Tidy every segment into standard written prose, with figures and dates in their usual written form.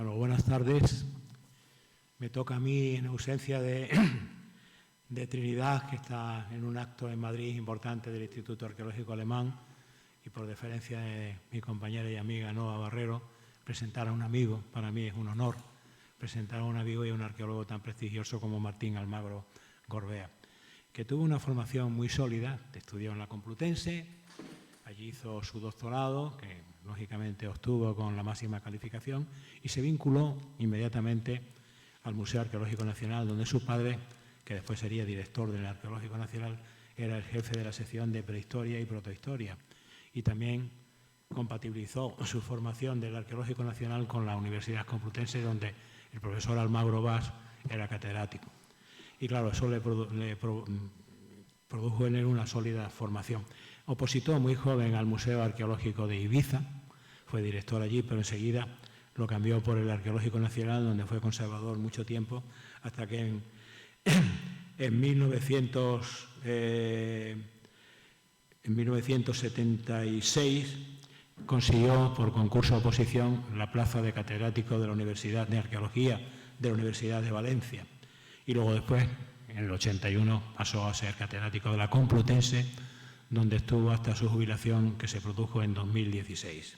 Bueno, buenas tardes. Me toca a mí, en ausencia de Trinidad, que está en un acto en Madrid importante del Instituto Arqueológico Alemán, y por deferencia de mi compañera y amiga Noa Barrero, presentar a un amigo. Para mí es un honor presentar a un amigo y a un arqueólogo tan prestigioso como Martín Almagro Gorbea, que tuvo una formación muy sólida, estudió en la Complutense, allí hizo su doctorado, que lógicamente obtuvo con la máxima calificación, y se vinculó inmediatamente al Museo Arqueológico Nacional, donde su padre, que después sería director del Arqueológico Nacional, era el jefe de la sección de prehistoria y protohistoria, y también compatibilizó su formación del Arqueológico Nacional con la Universidad Complutense, donde el profesor Almagro Bas era catedrático. Y claro, eso le produjo en él una sólida formación. Opositó muy joven al Museo Arqueológico de Ibiza, fue director allí, pero enseguida lo cambió por el Arqueológico Nacional, donde fue conservador mucho tiempo, hasta que en 1976 consiguió, por concurso de oposición, la plaza de catedrático de la Universidad de Arqueología de la Universidad de Valencia. Y luego después, en el 81, pasó a ser catedrático de la Complutense, donde estuvo hasta su jubilación, que se produjo en 2016.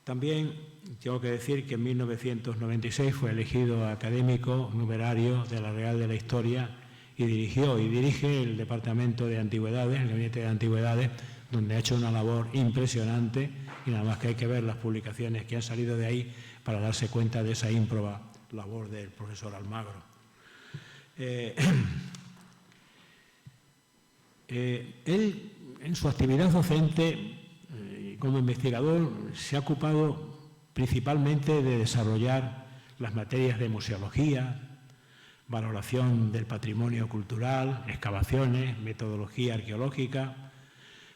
También tengo que decir que en 1996 fue elegido académico numerario de la Real de la Historia y dirige el Departamento de Antigüedades, el Gabinete de Antigüedades, donde ha hecho una labor impresionante, y nada más que hay que ver las publicaciones que han salido de ahí para darse cuenta de esa ímproba labor del profesor Almagro. Él, en su actividad docente, como investigador, se ha ocupado principalmente de desarrollar las materias de museología, valoración del patrimonio cultural, excavaciones, metodología arqueológica,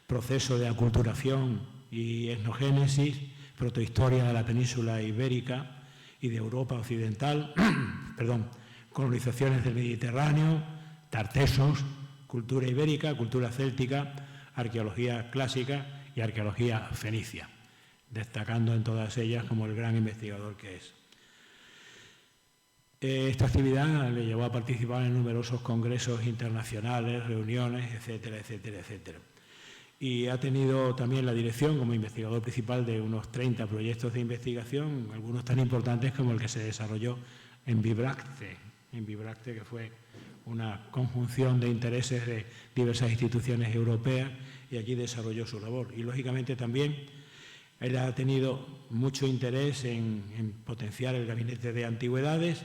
proceso de aculturación y etnogénesis, protohistoria de la península ibérica y de Europa occidental, colonizaciones del Mediterráneo, Tartesos, cultura ibérica, cultura céltica, arqueología clásica y arqueología fenicia, destacando en todas ellas como el gran investigador que es. Esta actividad le llevó a participar en numerosos congresos internacionales, reuniones, etcétera, etcétera, etcétera. Y ha tenido también la dirección como investigador principal de unos 30 proyectos de investigación, algunos tan importantes como el que se desarrolló en Bibracte, que fue una conjunción de intereses de diversas instituciones europeas, y allí desarrolló su labor. Y lógicamente también él ha tenido mucho interés en potenciar el Gabinete de Antigüedades,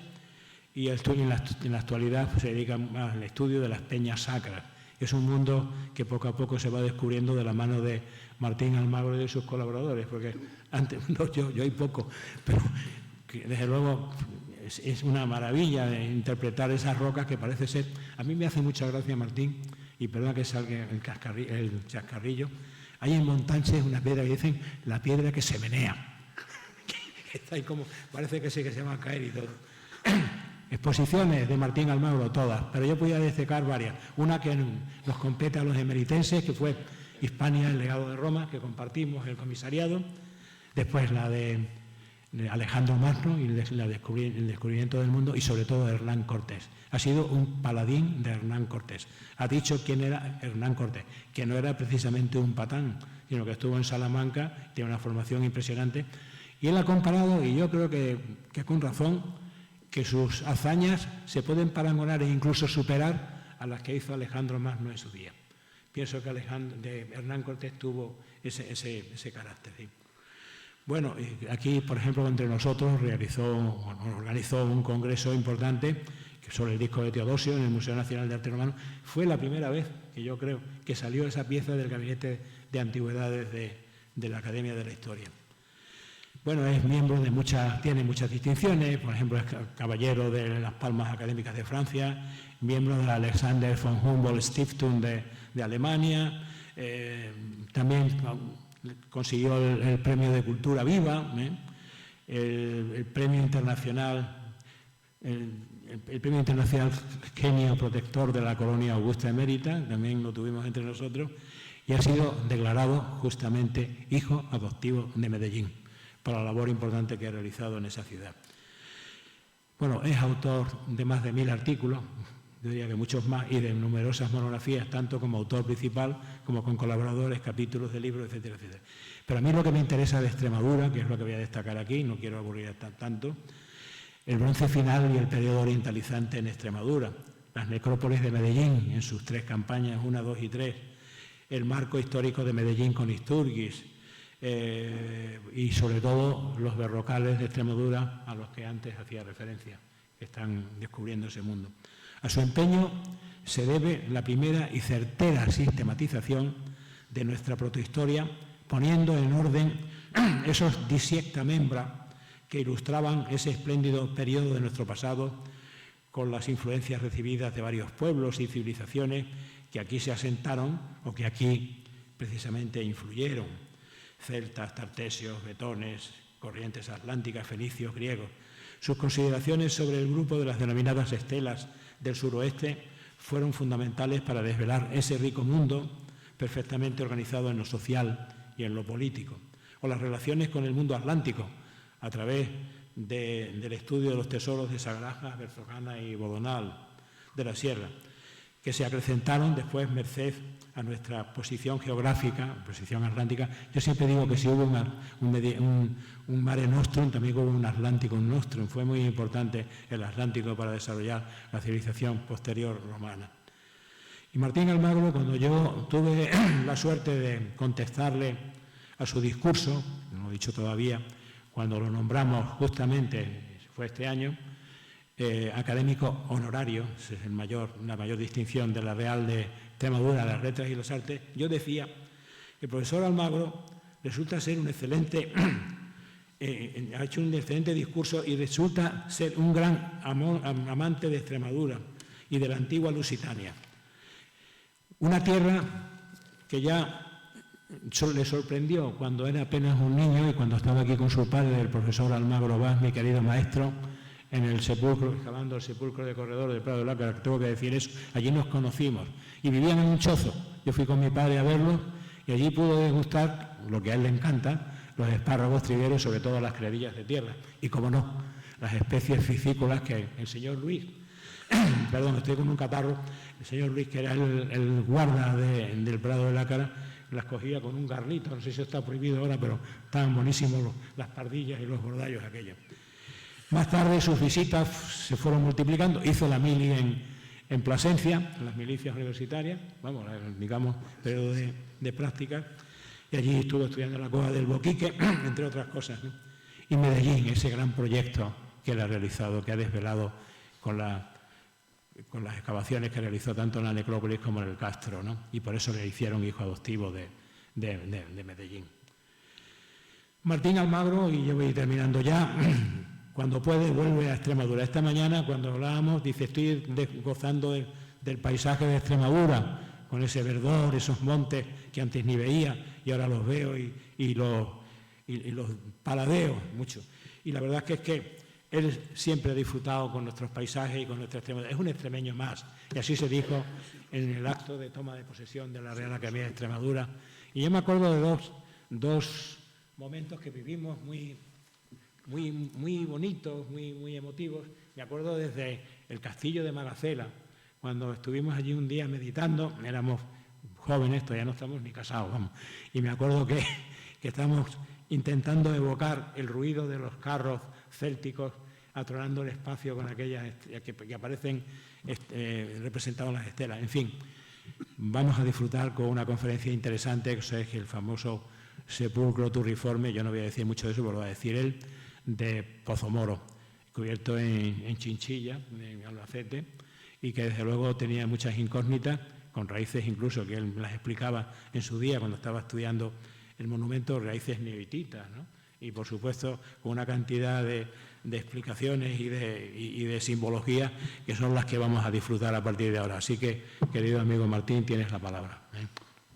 y en la actualidad se dedica al estudio de las peñas sacras. Es un mundo que poco a poco se va descubriendo de la mano de Martín Almagro y de sus colaboradores, porque antes, yo hay poco, pero que desde luego es una maravilla de interpretar esas rocas que parece ser. A mí me hace mucha gracia, Martín, y perdona que salga el chascarrillo, hay en Montanches una piedra que dicen la piedra que se menea, que está ahí como, parece que sí que se va a caer y todo. Exposiciones de Martín Almagro, todas, pero yo podía destacar varias. Una que nos compete a los emeritenses, que fue Hispania, el legado de Roma, que compartimos el comisariado. Después la de Alejandro Magno y el descubrimiento del mundo, y sobre todo de Hernán Cortés. Ha sido un paladín de Hernán Cortés. Ha dicho quién era Hernán Cortés, que no era precisamente un patán, sino que estuvo en Salamanca, tiene una formación impresionante. Y él ha comparado, y yo creo que con razón, que sus hazañas se pueden parangonar e incluso superar a las que hizo Alejandro Magno en su día. Pienso que Hernán Cortés tuvo ese carácter. ¿Sí? Bueno, aquí, por ejemplo, entre nosotros organizó un congreso importante sobre el disco de Teodosio en el Museo Nacional de Arte Romano. Fue la primera vez que yo creo que salió esa pieza del Gabinete de Antigüedades de la Academia de la Historia. Bueno, es miembro de tiene muchas distinciones, por ejemplo, es caballero de las Palmas Académicas de Francia, miembro de la Alexander von Humboldt Stiftung de Alemania, también consiguió el Premio de Cultura Viva, el Premio Internacional, el Premio Internacional Genio Protector de la Colonia Augusta Emérita, también lo tuvimos entre nosotros, y ha sido declarado justamente hijo adoptivo de Medellín, por la labor importante que ha realizado en esa ciudad. Bueno, es autor de más de 1000 artículos, yo diría que muchos más, y de numerosas monografías, tanto como autor principal como con colaboradores, capítulos de libros, etcétera, etcétera. Pero a mí lo que me interesa de Extremadura, que es lo que voy a destacar aquí, no quiero aburrir tanto, el bronce final y el periodo orientalizante en Extremadura, las necrópolis de Medellín en sus 3 campañas, 1, 2 y 3, el marco histórico de Medellín con Isturguis, y sobre todo los berrocales de Extremadura a los que antes hacía referencia, que están descubriendo ese mundo. A su empeño se debe la primera y certera sistematización de nuestra protohistoria, poniendo en orden esos disiecta membra que ilustraban ese espléndido periodo de nuestro pasado, con las influencias recibidas de varios pueblos y civilizaciones que aquí se asentaron o que aquí precisamente influyeron: celtas, tartesios, betones, corrientes atlánticas, fenicios, griegos. Sus consideraciones sobre el grupo de las denominadas estelas del suroeste fueron fundamentales para desvelar ese rico mundo perfectamente organizado en lo social y en lo político, o las relaciones con el mundo atlántico a través del estudio de los tesoros de Sagraja, Berzojana y Bodonal de la Sierra, que se acrecentaron después merced a nuestra posición geográfica, posición atlántica. Yo siempre digo que si hubo un mare nostrum, también hubo un atlánticum nostrum. Fue muy importante el Atlántico para desarrollar la civilización posterior romana. Y Martín Almagro, cuando yo tuve la suerte de contestarle a su discurso, no lo he dicho todavía, cuando lo nombramos justamente, fue este año, académico honorario, es la mayor distinción de la Real de Extremadura, las Letras y las Artes, yo decía que el profesor Almagro resulta ser un excelente, ha hecho un excelente discurso y resulta ser un gran amante de Extremadura y de la antigua Lusitania. Una tierra que ya le sorprendió cuando era apenas un niño y cuando estaba aquí con su padre, el profesor Almagro Vaz, mi querido maestro, en el sepulcro, excavando el sepulcro de Corredor del Prado de Lácara, tengo que decir eso, allí nos conocimos y vivían en un chozo. Yo fui con mi padre a verlos y allí pudo degustar lo que a él le encanta, los espárragos trigueros, sobre todo las credillas de tierra y, como no, las especies fisícolas que el señor Luis, perdón, estoy con un catarro, el señor Luis, que era el guarda del Prado de Lácara, las cogía con un garrito, no sé si está prohibido ahora, pero estaban buenísimos las pardillas y los bordallos aquellos. Más tarde sus visitas se fueron multiplicando, hizo la mili en Plasencia, en las milicias universitarias, vamos, digamos, periodo de práctica, y allí estuvo estudiando la cueva del Boquique, entre otras cosas, ¿no? Y Medellín, ese gran proyecto que él ha realizado, que ha desvelado con las excavaciones que realizó tanto en la necrópolis como en el Castro, ¿no? Y por eso le hicieron hijo adoptivo de Medellín. Martín Almagro, y yo voy terminando ya, cuando puede vuelve a Extremadura. Esta mañana, cuando hablábamos, dice, estoy gozando del paisaje de Extremadura, con ese verdor, esos montes que antes ni veía y ahora los veo y los paladeo mucho. Y la verdad es que él siempre ha disfrutado con nuestros paisajes y con nuestra Extremadura. Es un extremeño más, y así se dijo en el acto de toma de posesión de la Real Academia de Extremadura. Y yo me acuerdo de dos momentos que vivimos muy bonitos, muy emotivos. Me acuerdo desde el castillo de Magacela, cuando estuvimos allí un día meditando, éramos jóvenes, todavía no estamos ni casados, vamos, y me acuerdo que estábamos intentando evocar el ruido de los carros célticos atronando el espacio con aquellas que aparecen representadas en las estelas. En fin, vamos a disfrutar con una conferencia interesante, que es el famoso sepulcro turriforme, yo no voy a decir mucho de eso, pero lo va a decir él, de Pozomoro, cubierto en Chinchilla, en Albacete, y que desde luego tenía muchas incógnitas, con raíces incluso que él las explicaba en su día cuando estaba estudiando el monumento, raíces neolíticas, ¿no? Y por supuesto con una cantidad de explicaciones y de simbología que son las que vamos a disfrutar a partir de ahora. Así que, querido amigo Martín, tienes la palabra.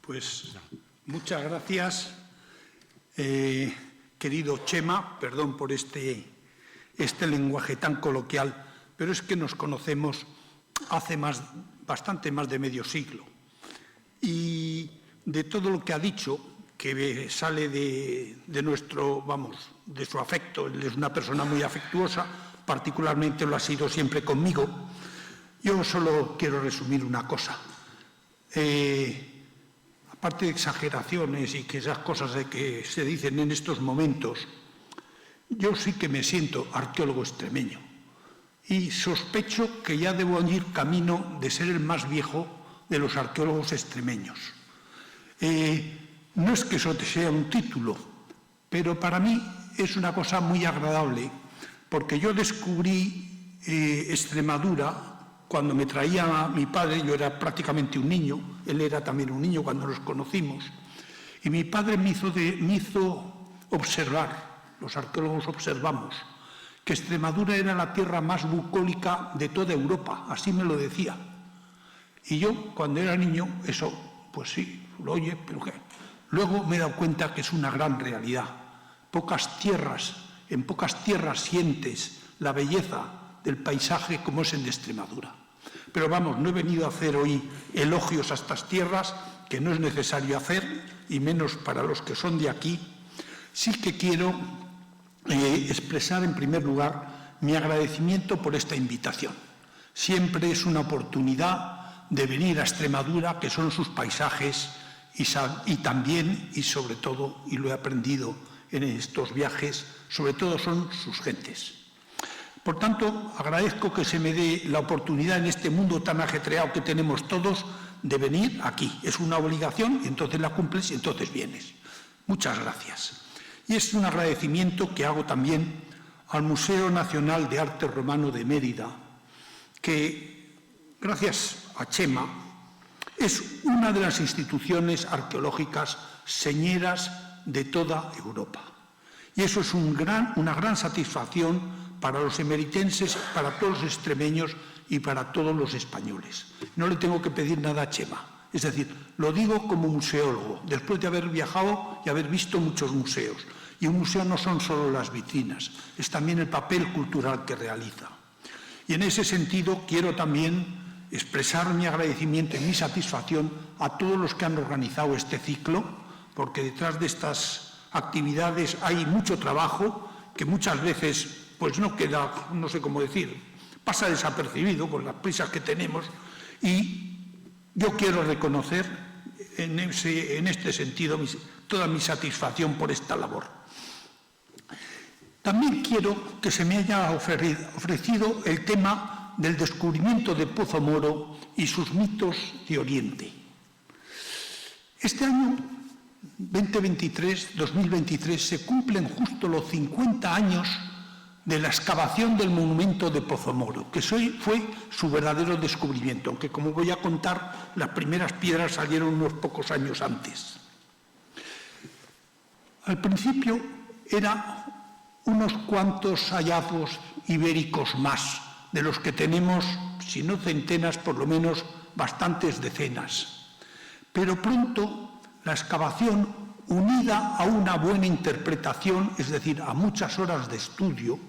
Pues muchas gracias, querido Chema, perdón por este lenguaje tan coloquial, pero es que nos conocemos hace bastante más de medio siglo. Y de todo lo que ha dicho, que sale de nuestro, de su afecto. Él es una persona muy afectuosa, particularmente lo ha sido siempre conmigo. Yo solo quiero resumir una cosa. Aparte de exageraciones y que esas cosas de que se dicen en estos momentos, yo sí que me siento arqueólogo extremeño y sospecho que ya debo ir camino de ser el más viejo de los arqueólogos extremeños. No es que eso sea un título, pero para mí es una cosa muy agradable, porque yo descubrí Extremadura cuando me traía mi padre. Yo era prácticamente un niño, él era también un niño cuando nos conocimos, y mi padre me hizo observar, los arqueólogos observamos, que Extremadura era la tierra más bucólica de toda Europa, así me lo decía. Y yo, cuando era niño, eso, pues sí, lo oye, pero ¿qué? Luego me he dado cuenta que es una gran realidad. En pocas tierras sientes la belleza del paisaje como es en Extremadura. Pero vamos, no he venido a hacer hoy elogios a estas tierras, que no es necesario hacer, y menos para los que son de aquí. Sí que quiero expresar en primer lugar mi agradecimiento por esta invitación. Siempre es una oportunidad de venir a Extremadura, que son sus paisajes, y también, y sobre todo, y lo he aprendido en estos viajes, sobre todo son sus gentes. Por tanto, agradezco que se me dé la oportunidad en este mundo tan ajetreado que tenemos todos de venir aquí. Es una obligación, y entonces la cumples y entonces vienes. Muchas gracias. Y es un agradecimiento que hago también al Museo Nacional de Arte Romano de Mérida, que, gracias a Chema, es una de las instituciones arqueológicas señeras de toda Europa. Y eso es una gran satisfacción para los emeritenses, para todos los extremeños y para todos los españoles. No le tengo que pedir nada a Chema. Es decir, lo digo como museólogo, después de haber viajado y haber visto muchos museos. Y un museo no son solo las vitrinas, es también el papel cultural que realiza. Y en ese sentido quiero también expresar mi agradecimiento y mi satisfacción a todos los que han organizado este ciclo, porque detrás de estas actividades hay mucho trabajo que muchas veces pues no queda, no sé cómo decir, pasa desapercibido con las prisas que tenemos, y yo quiero reconocer en este sentido toda mi satisfacción por esta labor. También quiero que se me haya ofrecido el tema del descubrimiento de Pozo Moro y sus mitos de Oriente. Este año 2023 se cumplen justo los 50 años de la excavación del monumento de Pozo Moro, que fue su verdadero descubrimiento, aunque, como voy a contar, las primeras piedras salieron unos pocos años antes. Al principio eran unos cuantos hallazgos ibéricos más, de los que tenemos, si no centenas, por lo menos bastantes decenas. Pero pronto la excavación, unida a una buena interpretación, es decir, a muchas horas de estudio,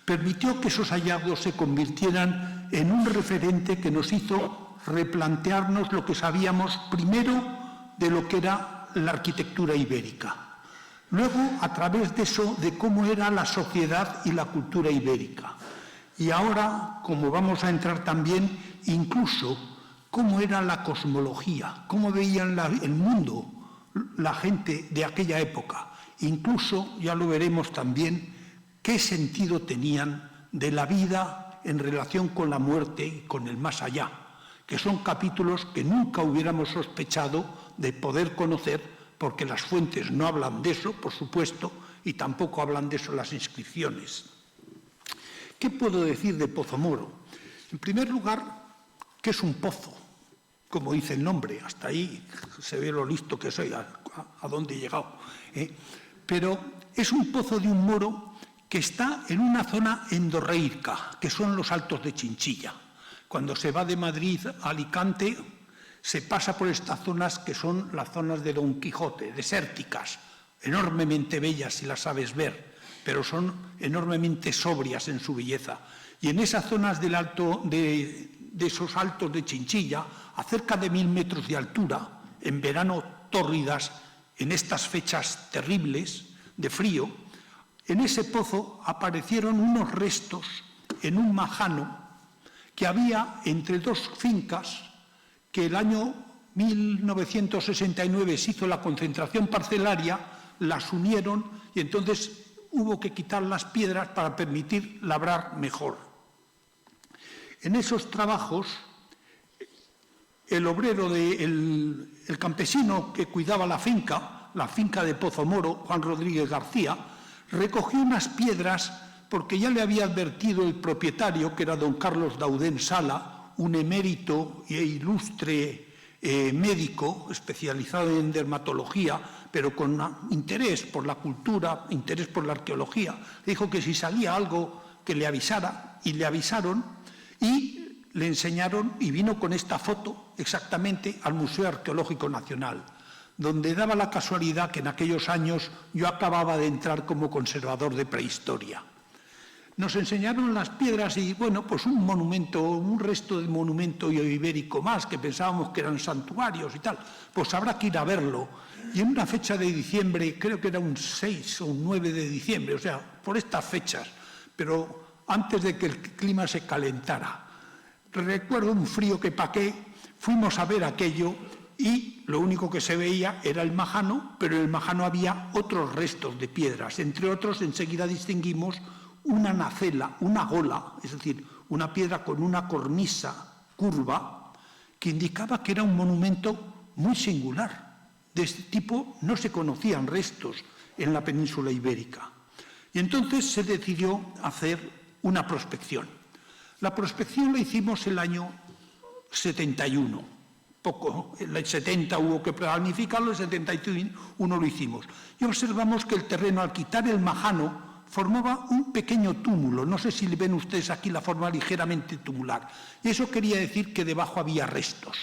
permitió que esos hallazgos se convirtieran en un referente que nos hizo replantearnos lo que sabíamos primero de lo que era la arquitectura ibérica. Luego, a través de eso, de cómo era la sociedad y la cultura ibérica. Y ahora, como vamos a entrar también, incluso cómo era la cosmología, cómo veían el mundo la gente de aquella época. Incluso, ya lo veremos también, qué sentido tenían de la vida en relación con la muerte y con el más allá, que son capítulos que nunca hubiéramos sospechado de poder conocer, porque las fuentes no hablan de eso, por supuesto, y tampoco hablan de eso las inscripciones. ¿Qué puedo decir de Pozo Moro? En primer lugar, que es un pozo, como dice el nombre. Hasta ahí se ve lo listo que soy, a dónde he llegado. Pero es un pozo de un moro que está en una zona endorreica, que son los Altos de Chinchilla. Cuando se va de Madrid a Alicante, se pasa por estas zonas que son las zonas de Don Quijote, desérticas, enormemente bellas si las sabes ver, pero son enormemente sobrias en su belleza. Y en esas zonas de esos Altos de Chinchilla, a cerca de 1000 metros de altura, en verano tórridas, en estas fechas terribles de frío, en ese pozo aparecieron unos restos en un majano que había entre dos fincas que el año 1969 se hizo la concentración parcelaria, las unieron y entonces hubo que quitar las piedras para permitir labrar mejor. En esos trabajos, el obrero, el campesino que cuidaba la finca de Pozo Moro, Juan Rodríguez García, recogió unas piedras porque ya le había advertido el propietario, que era don Carlos Daudén Sala, un emérito e ilustre médico especializado en dermatología, pero con interés por la cultura, interés por la arqueología. Dijo que si salía algo que le avisara, y le avisaron, y le enseñaron, y vino con esta foto exactamente al Museo Arqueológico Nacional, donde daba la casualidad que en aquellos años yo acababa de entrar como conservador de prehistoria. Nos enseñaron las piedras y, bueno, pues un monumento, un resto de monumento ibérico más, que pensábamos que eran santuarios y tal, pues habrá que ir a verlo. Y en una fecha de diciembre, creo que era un 6 o un 9 de diciembre, o sea, por estas fechas, pero antes de que el clima se calentara. Recuerdo un frío que paqué, fuimos a ver aquello y lo único que se veía era el majano, pero en el majano había otros restos de piedras. Entre otros, enseguida distinguimos una nacela, una gola, es decir, una piedra con una cornisa curva, que indicaba que era un monumento muy singular. De este tipo no se conocían restos en la península ibérica. Y entonces se decidió hacer una prospección. La prospección la hicimos el año 71. Poco, en el 70 hubo que planificarlo, en el 71 lo hicimos. Y observamos que el terreno, al quitar el majano, formaba un pequeño túmulo. No sé si le ven ustedes aquí la forma ligeramente tumular. Y eso quería decir que debajo había restos.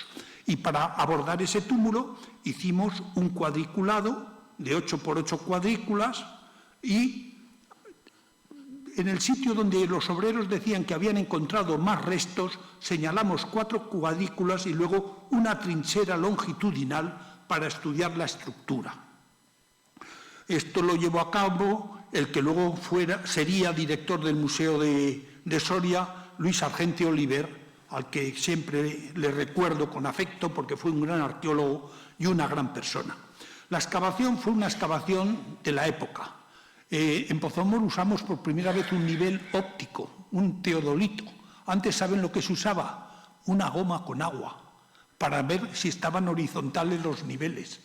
Y para abordar ese túmulo hicimos un cuadriculado de 8 por 8 cuadrículas y en el sitio donde los obreros decían que habían encontrado más restos, señalamos 4 cuadrículas y luego una trinchera longitudinal para estudiar la estructura. Esto lo llevó a cabo el que luego sería director del Museo de Soria, Luis Argente Oliver, al que siempre le recuerdo con afecto porque fue un gran arqueólogo y una gran persona. La excavación fue una excavación de la época. En Pozo Moro usamos por primera vez un nivel óptico, un teodolito. Antes, ¿saben lo que se usaba? Una goma con agua, para ver si estaban horizontales los niveles.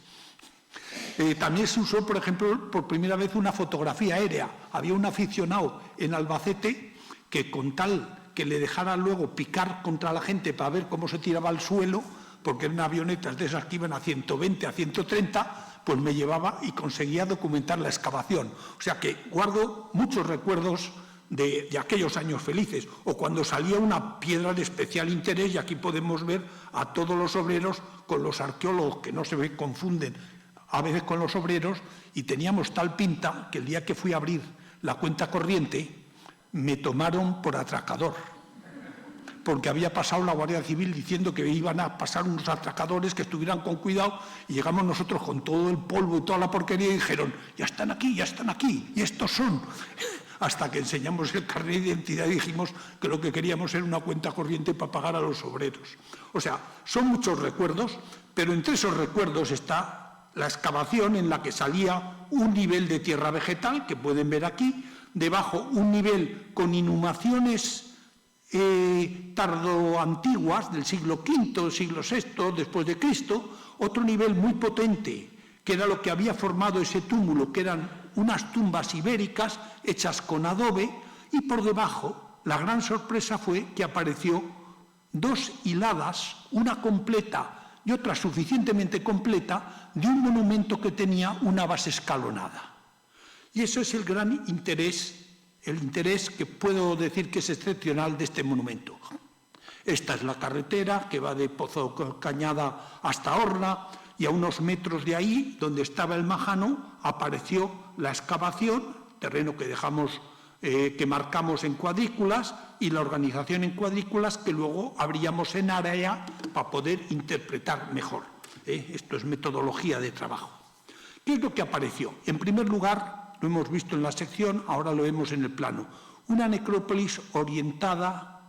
También se usó, por ejemplo, por primera vez una fotografía aérea. Había un aficionado en Albacete que, con tal que le dejara luego picar contra la gente para ver cómo se tiraba al suelo, porque eran avionetas de esas que iban a 120, a 130, pues me llevaba y conseguía documentar la excavación. O sea que guardo muchos recuerdos de aquellos años felices, o cuando salía una piedra de especial interés, y aquí podemos ver a todos los obreros con los arqueólogos, que no se confunden a veces con los obreros, y teníamos tal pinta que el día que fui a abrir la cuenta corriente me tomaron por atracador, porque había pasado la Guardia Civil diciendo que iban a pasar unos atracadores que estuvieran con cuidado, y llegamos nosotros con todo el polvo y toda la porquería y dijeron, ya están aquí, y estos son. Hasta que enseñamos el carnet de identidad y dijimos que lo que queríamos era una cuenta corriente para pagar a los obreros. O sea, son muchos recuerdos, pero entre esos recuerdos está la excavación en la que salía un nivel de tierra vegetal, que pueden ver aquí, debajo un nivel con inhumaciones tardoantiguas del siglo V, siglo VI después de Cristo, otro nivel muy potente, que era lo que había formado ese túmulo, que eran unas tumbas ibéricas hechas con adobe, y por debajo la gran sorpresa fue que apareció 2 hiladas, una completa y otra suficientemente completa, de un monumento que tenía una base escalonada. Y eso es el gran interés, el interés que puedo decir que es excepcional de este monumento. Esta es la carretera que va de Pozo Cañada hasta Horna, y a unos metros de ahí, donde estaba el majano, apareció la excavación, terreno que dejamos, que marcamos en cuadrículas, y la organización en cuadrículas que luego abríamos en área para poder interpretar mejor. Esto es metodología de trabajo. ¿Qué es lo que apareció? En primer lugar, lo hemos visto en la sección, ahora lo vemos en el plano, una necrópolis orientada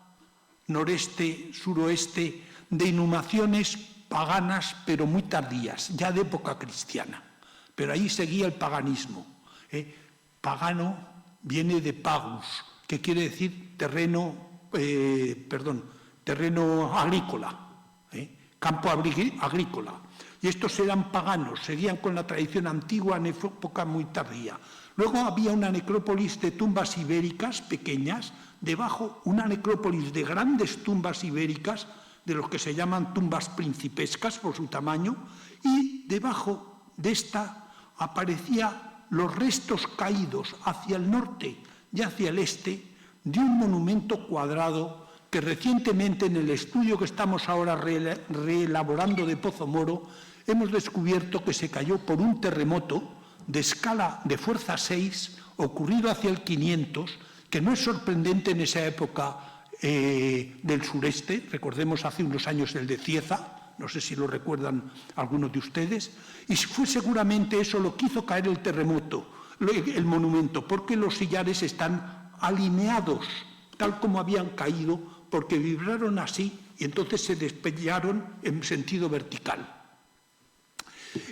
noreste, suroeste, de inhumaciones paganas, pero muy tardías, ya de época cristiana. Pero ahí seguía el paganismo. Pagano viene de pagus, que quiere decir terreno agrícola, campo agrícola. Y estos eran paganos, seguían con la tradición antigua en época muy tardía. Luego había una necrópolis de tumbas ibéricas pequeñas, debajo una necrópolis de grandes tumbas ibéricas, de los que se llaman tumbas principescas por su tamaño, y debajo de esta aparecían los restos caídos hacia el norte y hacia el este de un monumento cuadrado que recientemente en el estudio que estamos ahora reelaborando de Pozo Moro hemos descubierto que se cayó por un terremoto de escala de fuerza 6 ocurrido hacia el 500, que no es sorprendente en esa época del sureste, recordemos hace unos años el de Cieza, no sé si lo recuerdan algunos de ustedes, y fue seguramente eso lo que hizo caer el terremoto, el monumento, porque los sillares están alineados, tal como habían caído, porque vibraron así y entonces se despeñaron en sentido vertical.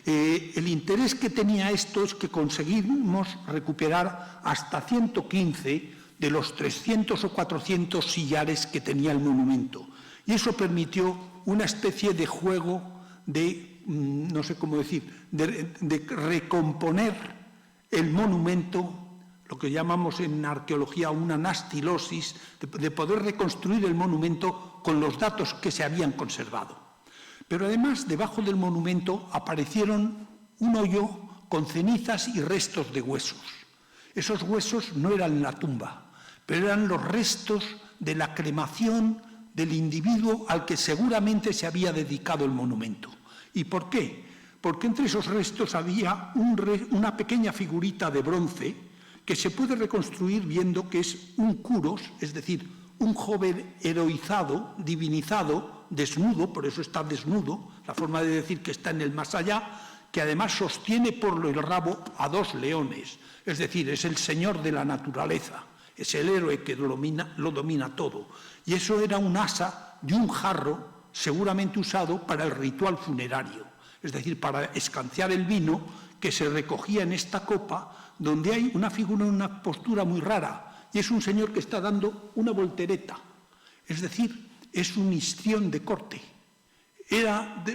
El interés que tenía esto es que conseguimos recuperar hasta 115 de los 300 o 400 sillares que tenía el monumento. Y eso permitió una especie de juego de, no sé cómo decir, de recomponer el monumento, lo que llamamos en arqueología una anastilosis, de poder reconstruir el monumento con los datos que se habían conservado. Pero además, debajo del monumento aparecieron un hoyo con cenizas y restos de huesos. Esos huesos no eran la tumba, pero eran los restos de la cremación del individuo al que seguramente se había dedicado el monumento. ¿Y por qué? Porque entre esos restos había una pequeña figurita de bronce que se puede reconstruir viendo que es un curos, es decir, un joven heroizado, divinizado, desnudo, por eso está desnudo, la forma de decir que está en el más allá, que además sostiene por el rabo a dos leones, es decir, es el señor de la naturaleza. Es el héroe que lo domina todo. Y eso era un asa de un jarro seguramente usado para el ritual funerario, es decir, para escanciar el vino que se recogía en esta copa, donde hay una figura en una postura muy rara, y es un señor que está dando una voltereta, es decir, es un histrión de corte.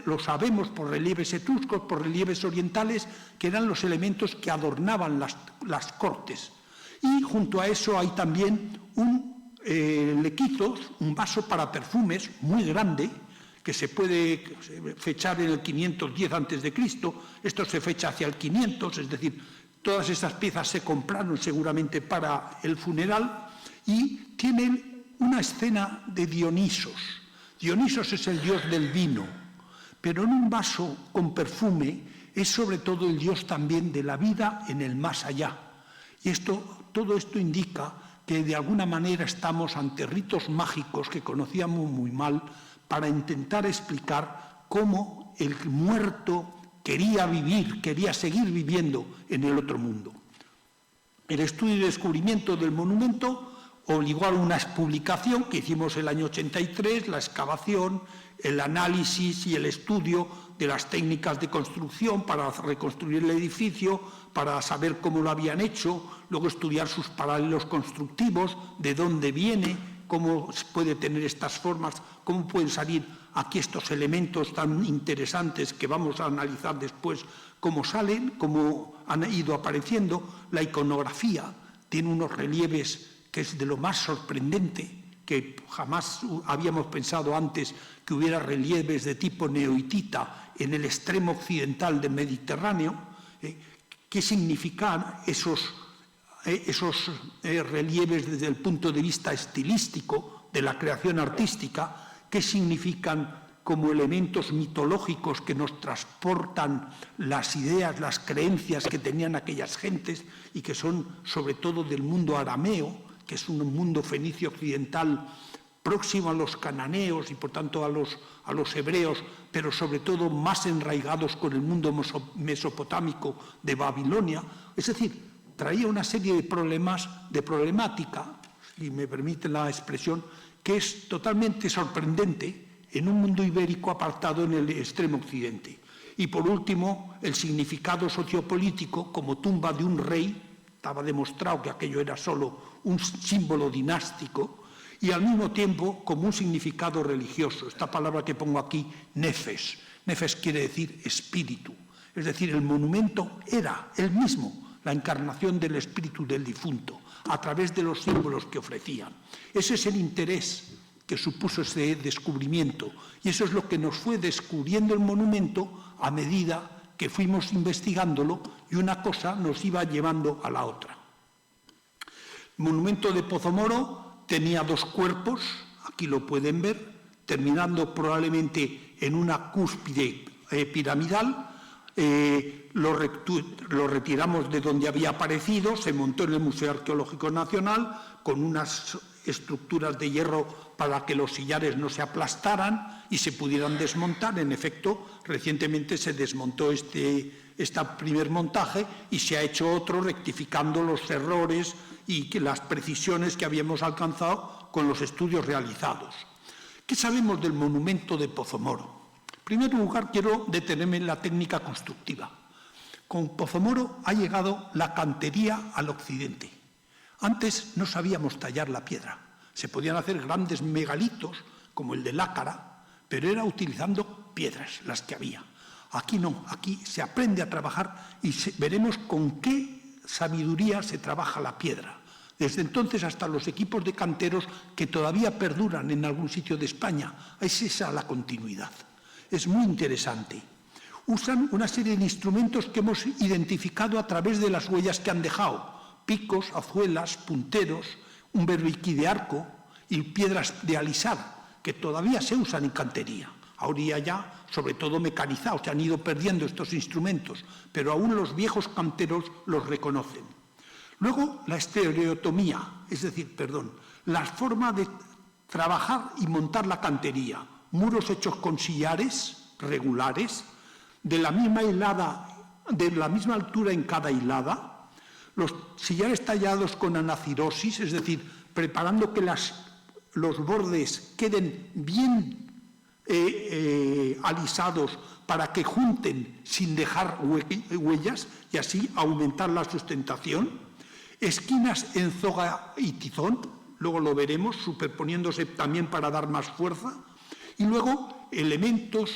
Lo sabemos por relieves etruscos, por relieves orientales, que eran los elementos que adornaban las cortes. Y junto a eso hay también un lequizos, un vaso para perfumes muy grande, que se puede fechar en el 510 a.C., esto se fecha hacia el 500, es decir, todas estas piezas se compraron seguramente para el funeral, y tienen una escena de Dionisos. Dionisos es el dios del vino, pero en un vaso con perfume es sobre todo el dios también de la vida en el más allá. Y todo esto indica que de alguna manera estamos ante ritos mágicos que conocíamos muy mal para intentar explicar cómo el muerto quería vivir, quería seguir viviendo en el otro mundo. El estudio y descubrimiento del monumento obligó a una publicación que hicimos el año 83, la excavación, el análisis y el estudio de las técnicas de construcción para reconstruir el edificio, para saber cómo lo habían hecho, luego estudiar sus paralelos constructivos, de dónde viene, cómo puede tener estas formas, cómo pueden salir aquí estos elementos tan interesantes que vamos a analizar después, cómo salen, cómo han ido apareciendo. La iconografía tiene unos relieves que es de lo más sorprendente, que jamás habíamos pensado antes que hubiera relieves de tipo neohitita en el extremo occidental del Mediterráneo. ¿Qué significan esos relieves desde el punto de vista estilístico de la creación artística? ¿Qué significan como elementos mitológicos que nos transportan las ideas, las creencias que tenían aquellas gentes y que son sobre todo del mundo arameo, que es un mundo fenicio occidental próximo a los cananeos y por tanto a los hebreos, pero sobre todo más enraigados con el mundo mesopotámico de Babilonia. Es decir, traía una serie de problemática, si me permite la expresión, que es totalmente sorprendente en un mundo ibérico apartado en el extremo occidente. Y por último, el significado sociopolítico como tumba de un rey. Estaba demostrado que aquello era solo un símbolo dinástico, y al mismo tiempo como un significado religioso. Esta palabra que pongo aquí, nefes. Nefes quiere decir espíritu. Es decir, el monumento era él mismo la encarnación del espíritu del difunto, a través de los símbolos que ofrecían. Ese es el interés que supuso ese descubrimiento, y eso es lo que nos fue descubriendo el monumento a medida que fuimos investigándolo, y una cosa nos iba llevando a la otra. El monumento de Pozo Moro tenía dos cuerpos, aquí lo pueden ver, terminando probablemente en una cúspide piramidal. Lo retiramos de donde había aparecido, se montó en el Museo Arqueológico Nacional con unas estructuras de hierro para que los sillares no se aplastaran y se pudieran desmontar. En efecto, recientemente se desmontó este primer montaje y se ha hecho otro rectificando los errores y las precisiones que habíamos alcanzado con los estudios realizados. ¿Qué sabemos del monumento de Pozo Moro? En primer lugar, quiero detenerme en la técnica constructiva. Con Pozo Moro ha llegado la cantería al occidente. Antes no sabíamos tallar la piedra. Se podían hacer grandes megalitos, como el de Lácara, pero era utilizando piedras, las que había. Aquí no, aquí se aprende a trabajar y veremos con qué sabiduría se trabaja la piedra. Desde entonces hasta los equipos de canteros que todavía perduran en algún sitio de España. Es esa la continuidad. Es muy interesante. Usan una serie de instrumentos que hemos identificado a través de las huellas que han dejado. Picos, azuelas, punteros, un berbiquí de arco y piedras de alisar, que todavía se usan en cantería. Ahora ya, sobre todo mecanizados, se han ido perdiendo estos instrumentos, pero aún los viejos canteros los reconocen. Luego, la estereotomía, la forma de trabajar y montar la cantería. Muros hechos con sillares regulares, de la misma altura en cada hilada, los sillares tallados con anacirosis, es decir, preparando que los bordes queden bien alisados para que junten sin dejar huellas y así aumentar la sustentación. Esquinas en zoga y tizón, luego lo veremos, superponiéndose también para dar más fuerza. Y luego elementos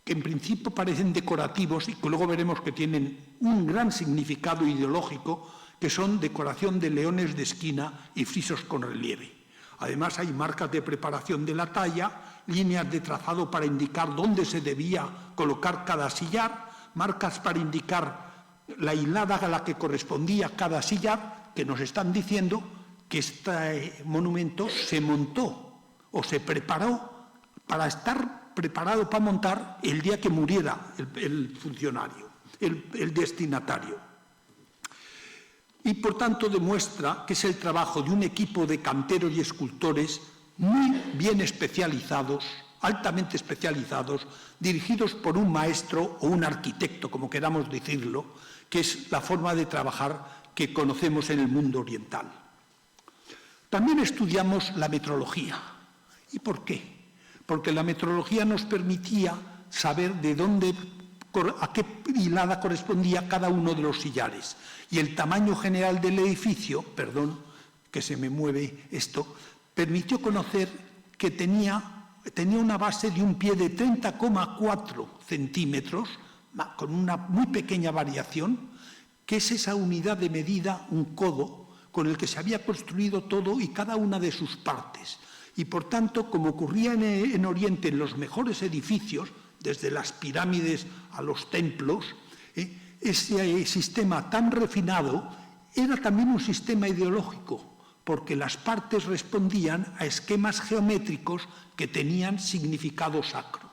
que en principio parecen decorativos y que luego veremos que tienen un gran significado ideológico, que son decoración de leones de esquina y frisos con relieve. Además hay marcas de preparación de la talla, líneas de trazado para indicar dónde se debía colocar cada sillar, marcas para indicar la hilada a la que correspondía cada sillar, que nos están diciendo que este monumento se montó o se preparó para estar preparado para montar el día que muriera el funcionario, el destinatario. Y por tanto demuestra que es el trabajo de un equipo de canteros y escultores muy bien especializados, altamente especializados, dirigidos por un maestro o un arquitecto, como queramos decirlo, que es la forma de trabajar que conocemos en el mundo oriental. También estudiamos la metrología. ¿Y por qué? Porque la metrología nos permitía saber a qué hilada correspondía cada uno de los sillares. Y el tamaño general del edificio, perdón que se me mueve esto, permitió conocer que tenía una base de un pie de 30,4 centímetros, con una muy pequeña variación, que es esa unidad de medida, un codo, con el que se había construido todo y cada una de sus partes. Y por tanto, como ocurría en Oriente en los mejores edificios, desde las pirámides a los templos, ese sistema tan refinado era también un sistema ideológico, porque las partes respondían a esquemas geométricos que tenían significado sacro.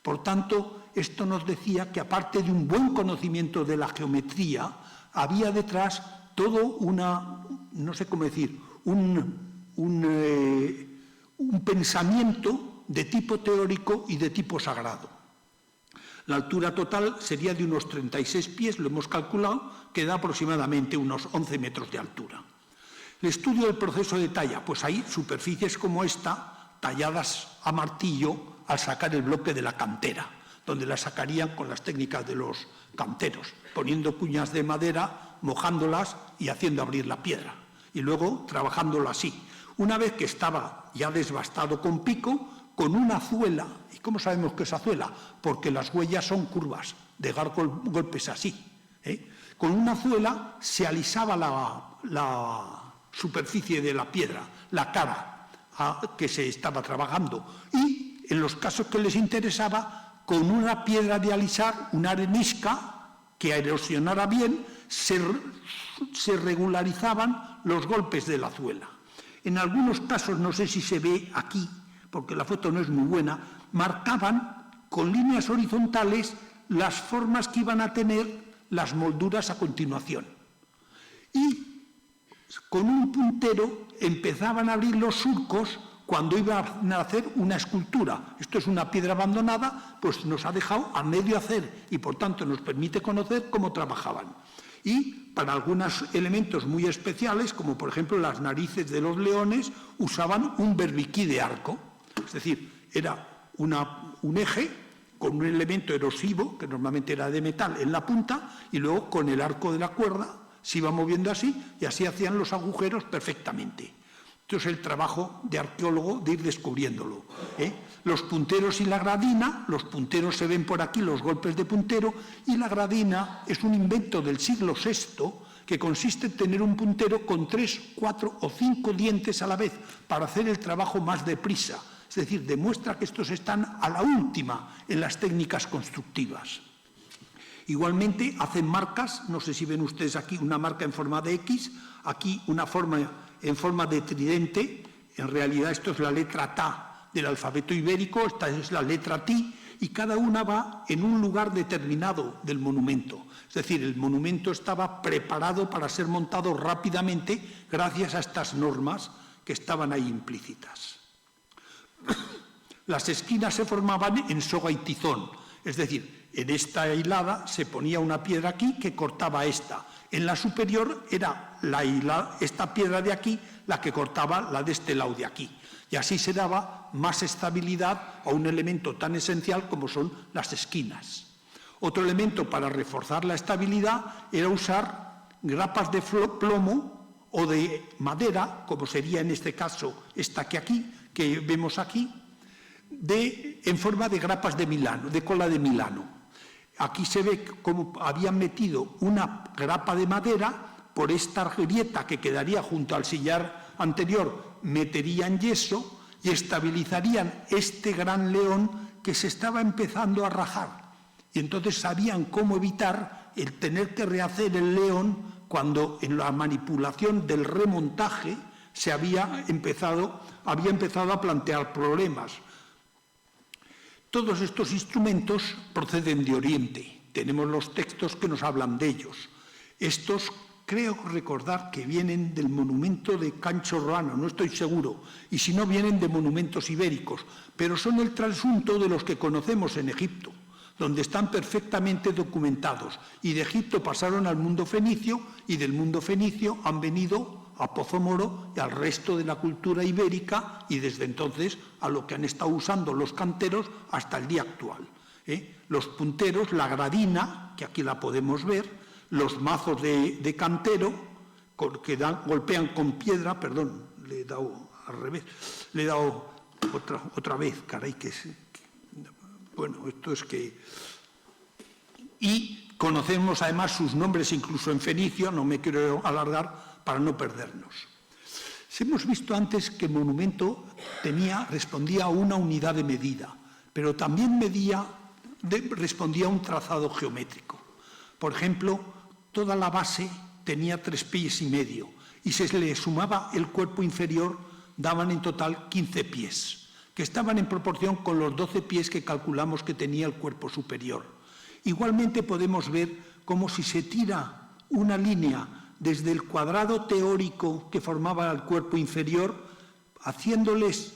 Por tanto, esto nos decía que aparte de un buen conocimiento de la geometría, había detrás todo un pensamiento de tipo teórico y de tipo sagrado. La altura total sería de unos 36 pies, lo hemos calculado, que da aproximadamente unos 11 metros de altura. El estudio del proceso de talla, pues hay superficies como esta, talladas a martillo al sacar el bloque de la cantera, donde la sacarían con las técnicas de los canteros, poniendo cuñas de madera, mojándolas y haciendo abrir la piedra, y luego trabajándolo así. Una vez que estaba ya desbastado con pico, con una azuela. ¿Y cómo sabemos que es azuela? Porque las huellas son curvas, de dar golpes así. Con una azuela se alisaba la superficie de la piedra, la cara que se estaba trabajando. Y en los casos que les interesaba, con una piedra de alisar, una arenisca que erosionara bien, se regularizaban los golpes de la azuela. En algunos casos, no sé si se ve aquí, porque la foto no es muy buena, marcaban con líneas horizontales las formas que iban a tener las molduras a continuación. Y con un puntero empezaban a abrir los surcos cuando iban a hacer una escultura. Esto es una piedra abandonada, pues nos ha dejado a medio hacer y por tanto nos permite conocer cómo trabajaban. Y para algunos elementos muy especiales, como por ejemplo las narices de los leones, usaban un berbiquí de arco. Es decir, era un eje con un elemento erosivo, que normalmente era de metal, en la punta, y luego con el arco de la cuerda se iba moviendo así, y así hacían los agujeros perfectamente. Esto es el trabajo de arqueólogo de ir descubriéndolo. Los punteros y la gradina, los punteros se ven por aquí, los golpes de puntero, y la gradina es un invento del siglo VI que consiste en tener un puntero con 3, 4 o 5 dientes a la vez para hacer el trabajo más deprisa. Es decir, demuestra que estos están a la última en las técnicas constructivas. Igualmente hacen marcas, no sé si ven ustedes aquí una marca en forma de X, aquí una forma en forma de tridente, en realidad esto es la letra Ta del alfabeto ibérico, esta es la letra Ti, y cada una va en un lugar determinado del monumento. Es decir, el monumento estaba preparado para ser montado rápidamente gracias a estas normas que estaban ahí implícitas. Las esquinas se formaban en soga y tizón, es decir, en esta hilada se ponía una piedra aquí que cortaba esta. En la superior era esta piedra de aquí la que cortaba la de este lado de aquí. Y así se daba más estabilidad a un elemento tan esencial como son las esquinas. Otro elemento para reforzar la estabilidad era usar grapas de plomo o de madera, como sería en este caso esta que vemos aquí, en forma de grapas de Milano, de cola de Milano. Aquí se ve cómo habían metido una grapa de madera por esta grieta que quedaría junto al sillar anterior, meterían yeso y estabilizarían este gran león que se estaba empezando a rajar. Y entonces sabían cómo evitar el tener que rehacer el león cuando en la manipulación del remontaje se había empezado a plantear problemas. Todos estos instrumentos proceden de Oriente. Tenemos los textos que nos hablan de ellos. Estos creo recordar que vienen del monumento de Cancho Roano, no estoy seguro, y si no vienen de monumentos ibéricos, pero son el trasunto de los que conocemos en Egipto, donde están perfectamente documentados, y de Egipto pasaron al mundo fenicio, y del mundo fenicio han venido a Pozo Moro y al resto de la cultura ibérica, y desde entonces a lo que han estado usando los canteros hasta el día actual. Los punteros, la gradina, que aquí la podemos ver, los mazos de cantero, que golpean con piedra, perdón, le he dado al revés, le he dado otra vez, caray, bueno, esto es que... Y conocemos además sus nombres incluso en fenicio, no me quiero alargar para no perdernos. Hemos visto antes que el monumento respondía a una unidad de medida, pero también respondía a un trazado geométrico. Por ejemplo, toda la base tenía 3 pies y medio, y si se le sumaba el cuerpo inferior, daban en total 15 pies, que estaban en proporción con los 12 pies que calculamos que tenía el cuerpo superior. Igualmente podemos ver cómo si se tira una línea desde el cuadrado teórico que formaba el cuerpo inferior, haciéndoles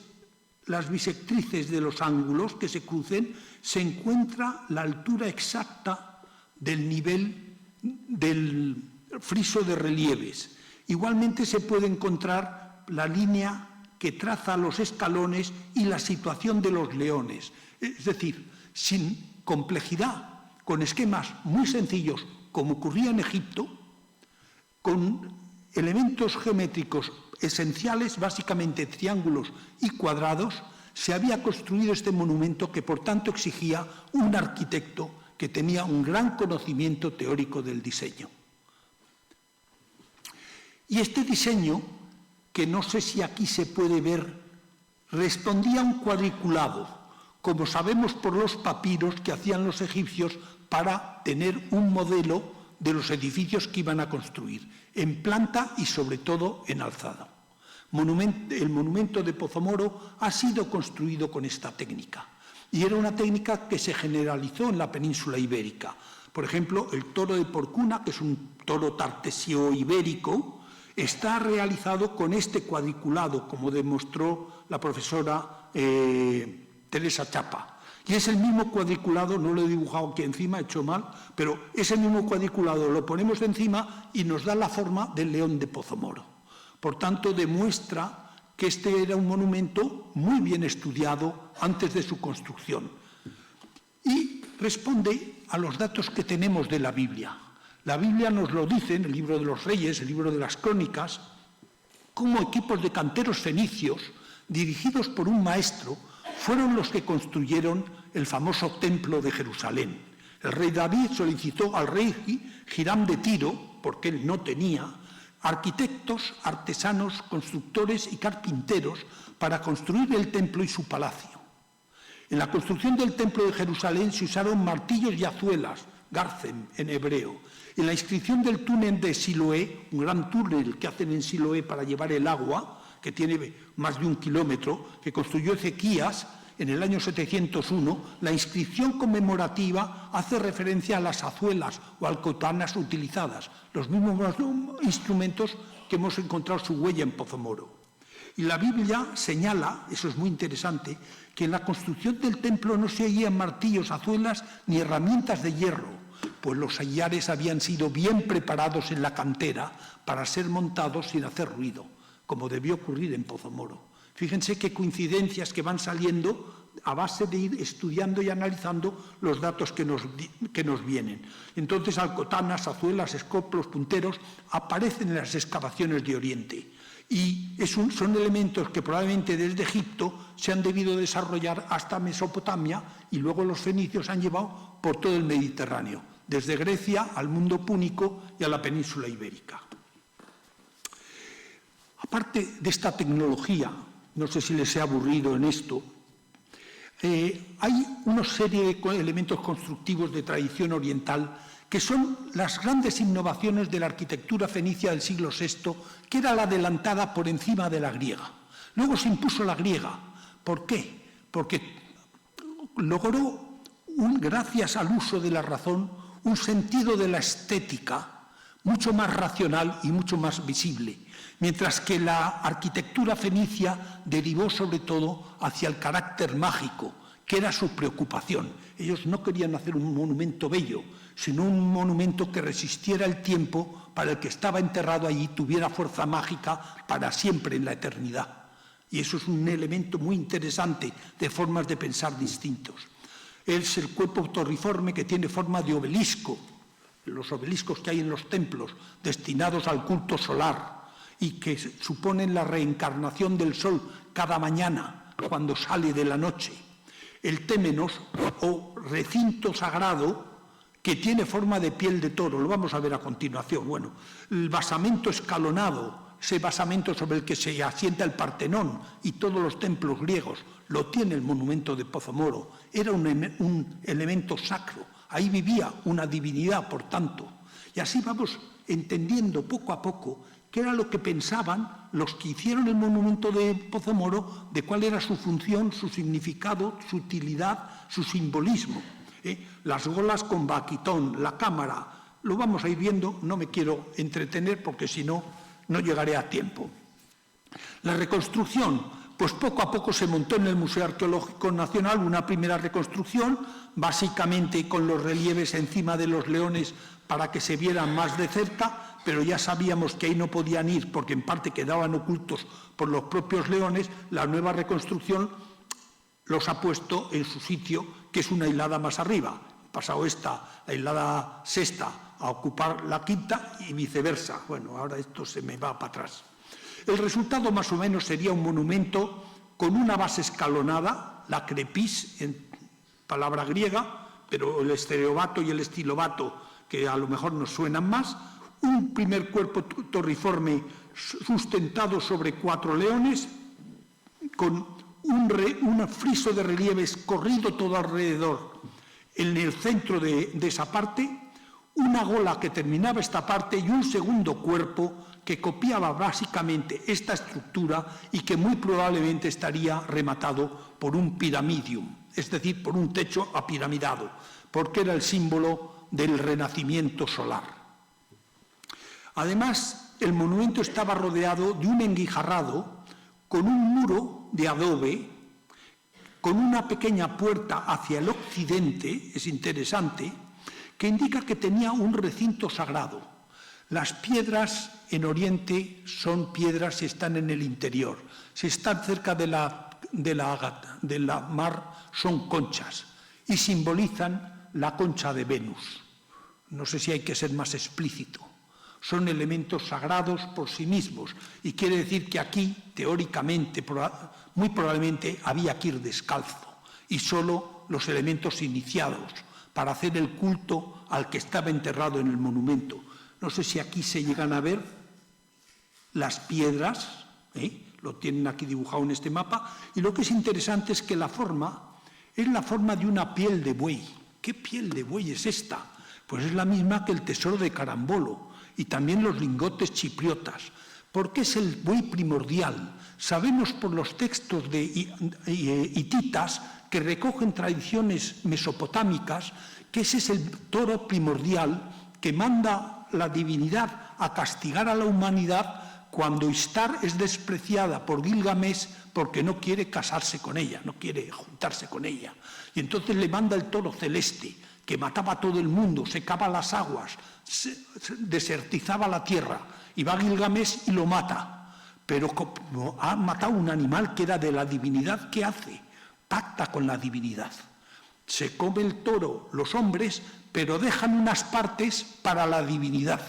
las bisectrices de los ángulos que se crucen, se encuentra la altura exacta del nivel del friso de relieves. Igualmente se puede encontrar la línea que traza los escalones y la situación de los leones. Es decir, sin complejidad, con esquemas muy sencillos, como ocurría en Egipto, con elementos geométricos esenciales, básicamente triángulos y cuadrados, se había construido este monumento que, por tanto, exigía un arquitecto que tenía un gran conocimiento teórico del diseño. Y este diseño, que no sé si aquí se puede ver, respondía a un cuadriculado, como sabemos por los papiros que hacían los egipcios para tener un modelo de los edificios que iban a construir, en planta y sobre todo en alzada. El monumento de Pozo Moro ha sido construido con esta técnica, y era una técnica que se generalizó en la península ibérica. Por ejemplo, el toro de Porcuna, que es un toro tartesio ibérico, está realizado con este cuadriculado, como demostró la profesora Teresa Chapa. Y es el mismo cuadriculado, no lo he dibujado aquí encima, he hecho mal, pero ese mismo cuadriculado lo ponemos encima y nos da la forma del león de Pozo Moro. Por tanto, demuestra que este era un monumento muy bien estudiado antes de su construcción. Y responde a los datos que tenemos de la Biblia. La Biblia nos lo dice en el libro de los Reyes, el libro de las Crónicas, cómo equipos de canteros fenicios, dirigidos por un maestro, fueron los que construyeron el famoso templo de Jerusalén. El rey David solicitó al rey Hiram de Tiro, porque él no tenía, arquitectos, artesanos, constructores y carpinteros para construir el templo y su palacio. En la construcción del templo de Jerusalén se usaron martillos y azuelas, Garcem en hebreo. En la inscripción del túnel de Siloé, un gran túnel que hacen en Siloé para llevar el agua, que tiene más de 1 kilómetro, que construyó Ezequías en el año 701, la inscripción conmemorativa hace referencia a las azuelas o alcotanas utilizadas, los mismos instrumentos que hemos encontrado su huella en Pozo Moro. Y la Biblia señala, eso es muy interesante, que en la construcción del templo no se hallían martillos, azuelas ni herramientas de hierro, pues los sillares habían sido bien preparados en la cantera para ser montados sin hacer ruido, como debió ocurrir en Pozo Moro. Fíjense qué coincidencias que van saliendo a base de ir estudiando y analizando los datos que nos vienen. Entonces, alcotanas, azuelas, escoplos, punteros aparecen en las excavaciones de Oriente. Y son elementos que probablemente desde Egipto se han debido desarrollar hasta Mesopotamia y luego los fenicios han llevado por todo el Mediterráneo, desde Grecia al mundo púnico y a la península ibérica. Aparte de esta tecnología, no sé si les he aburrido en esto, hay una serie de elementos constructivos de tradición oriental que son las grandes innovaciones de la arquitectura fenicia del siglo VI, que era la adelantada por encima de la griega. Luego se impuso la griega. ¿Por qué? Porque logró, gracias al uso de la razón, un sentido de la estética mucho más racional y mucho más visible, mientras que la arquitectura fenicia derivó sobre todo hacia el carácter mágico, que era su preocupación. Ellos no querían hacer un monumento bello, sino un monumento que resistiera el tiempo, para el que estaba enterrado allí tuviera fuerza mágica para siempre en la eternidad. Y eso es un elemento muy interesante de formas de pensar distintos. Es el cuerpo torriforme que tiene forma de obelisco, los obeliscos que hay en los templos destinados al culto solar y que suponen la reencarnación del sol cada mañana cuando sale de la noche. El témenos o recinto sagrado que tiene forma de piel de toro, lo vamos a ver a continuación. Bueno, el basamento escalonado, ese basamento sobre el que se asienta el Partenón y todos los templos griegos, lo tiene el monumento de Pozo Moro. Era un elemento sacro, ahí vivía una divinidad, por tanto. Y así vamos entendiendo poco a poco qué era lo que pensaban los que hicieron el monumento de Pozo Moro, de cuál era su función, su significado, su utilidad, su simbolismo. Las golas con baquitón, la cámara, lo vamos a ir viendo, no me quiero entretener porque si no, no llegaré a tiempo. La reconstrucción, Pues poco a poco se montó en el Museo Arqueológico Nacional una primera reconstrucción, básicamente con los relieves encima de los leones para que se vieran más de cerca, pero ya sabíamos que ahí no podían ir porque en parte quedaban ocultos por los propios leones. La nueva reconstrucción los ha puesto en su sitio, que es una hilada más arriba. Pasado esta, la hilada sexta, a ocupar la quinta y viceversa. Bueno, ahora esto se me va para atrás. El resultado más o menos sería un monumento con una base escalonada, la crepis, en palabra griega, pero el estereobato y el estilobato, que a lo mejor nos suenan más, un primer cuerpo torriforme sustentado sobre 4 leones, con un friso de relieves corrido todo alrededor en el centro de esa parte, una gola que terminaba esta parte y un segundo cuerpo que copiaba básicamente esta estructura y que muy probablemente estaría rematado por un piramidium, es decir, por un techo apiramidado, porque era el símbolo del renacimiento solar. Además, el monumento estaba rodeado de un enguijarrado con un muro de adobe, con una pequeña puerta hacia el occidente, es interesante, que indica que tenía un recinto sagrado. Las piedras en Oriente son piedras si están en el interior. Si están cerca de la mar son conchas y simbolizan la concha de Venus. No sé si hay que ser más explícito. Son elementos sagrados por sí mismos y quiere decir que aquí, teóricamente, muy probablemente había que ir descalzo y solo los elementos iniciados para hacer el culto al que estaba enterrado en el monumento. No sé si aquí se llegan a ver las piedras, lo tienen aquí dibujado en este mapa, y lo que es interesante es que la forma es la forma de una piel de buey. ¿Qué piel de buey es esta? Pues es la misma que el tesoro de Carambolo y también los lingotes chipriotas, porque es el buey primordial. Sabemos por los textos de hititas que recogen tradiciones mesopotámicas que ese es el toro primordial que manda la divinidad a castigar a la humanidad cuando Ishtar es despreciada por Gilgamesh porque no quiere casarse con ella, no quiere juntarse con ella. Y entonces le manda el toro celeste, que mataba a todo el mundo, secaba las aguas, desertizaba la tierra, y va Gilgamesh y lo mata. Pero como ha matado un animal que era de la divinidad, ¿qué hace? Pacta con la divinidad. Se come el toro los hombres, pero dejan unas partes para la divinidad.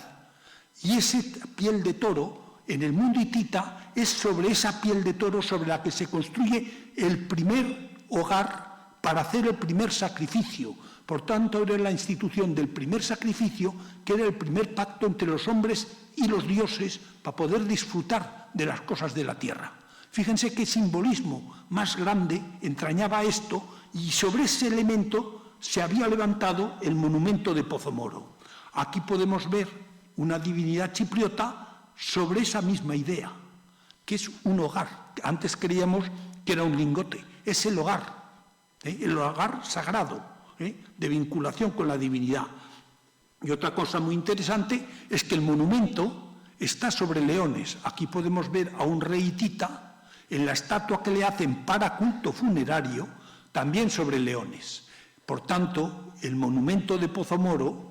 Y esa piel de toro, en el mundo hitita, es sobre esa piel de toro sobre la que se construye el primer hogar para hacer el primer sacrificio. Por tanto, era la institución del primer sacrificio, que era el primer pacto entre los hombres y los dioses para poder disfrutar de las cosas de la tierra. Fíjense qué simbolismo más grande entrañaba esto, y sobre ese elemento se había levantado el monumento de Pozomoro. Aquí podemos ver una divinidad chipriota sobre esa misma idea, que es un hogar. Antes creíamos que era un lingote, es el hogar sagrado, de vinculación con la divinidad. Y otra cosa muy interesante es que el monumento está sobre leones. Aquí podemos ver a un rey hitita en la estatua que le hacen para culto funerario, también sobre leones. Por tanto, el monumento de Pozomoro,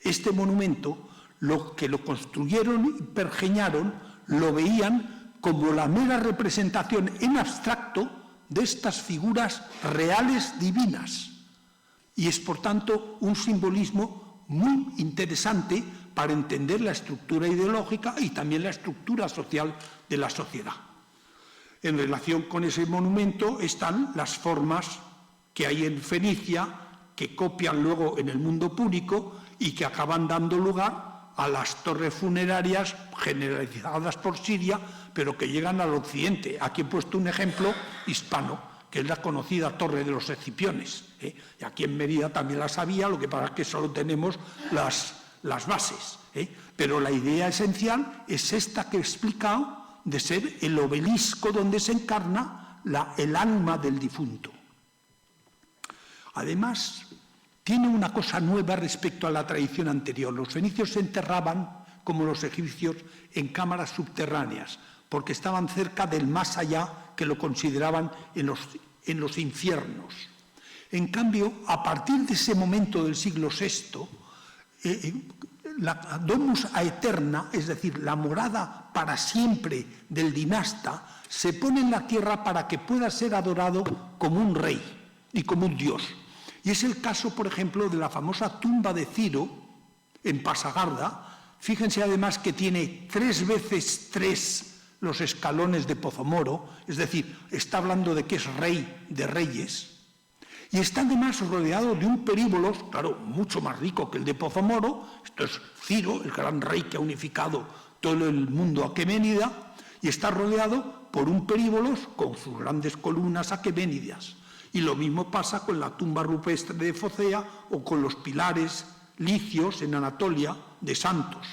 este monumento, los que lo construyeron y pergeñaron, lo veían como la mera representación en abstracto de estas figuras reales divinas. Y es, por tanto, un simbolismo muy interesante para entender la estructura ideológica y también la estructura social de la sociedad. En relación con ese monumento están las formas que hay en Fenicia, que copian luego en el mundo púnico y que acaban dando lugar a las torres funerarias generalizadas por Siria, pero que llegan al occidente. Aquí he puesto un ejemplo hispano, que es la conocida Torre de los Escipiones. Y aquí en Mérida también las había, lo que pasa es que solo tenemos las bases. Pero la idea esencial es esta que he explicado, de ser el obelisco donde se encarna el alma del difunto. Además, tiene una cosa nueva respecto a la tradición anterior. Los fenicios se enterraban, como los egipcios, en cámaras subterráneas. porque estaban cerca del más allá, que lo consideraban en los infiernos. En cambio, a partir de ese momento del siglo VI, la domus aeterna, es decir, la morada para siempre del dinasta, se pone en la tierra para que pueda ser adorado como un rey y como un dios. Y es el caso, por ejemplo, de la famosa tumba de Ciro en Pasagarda. Fíjense además que tiene 3 veces 3 los escalones de Pozomoro, es decir, está hablando de que es rey de reyes. Y está además rodeado de un períbolos, claro, mucho más rico que el de Pozomoro. Esto es Ciro, el gran rey que ha unificado todo el mundo aqueménida, y está rodeado por un períbolos con sus grandes columnas aqueménidas. Y lo mismo pasa con la tumba rupestre de Focea o con los pilares licios en Anatolia de Santos.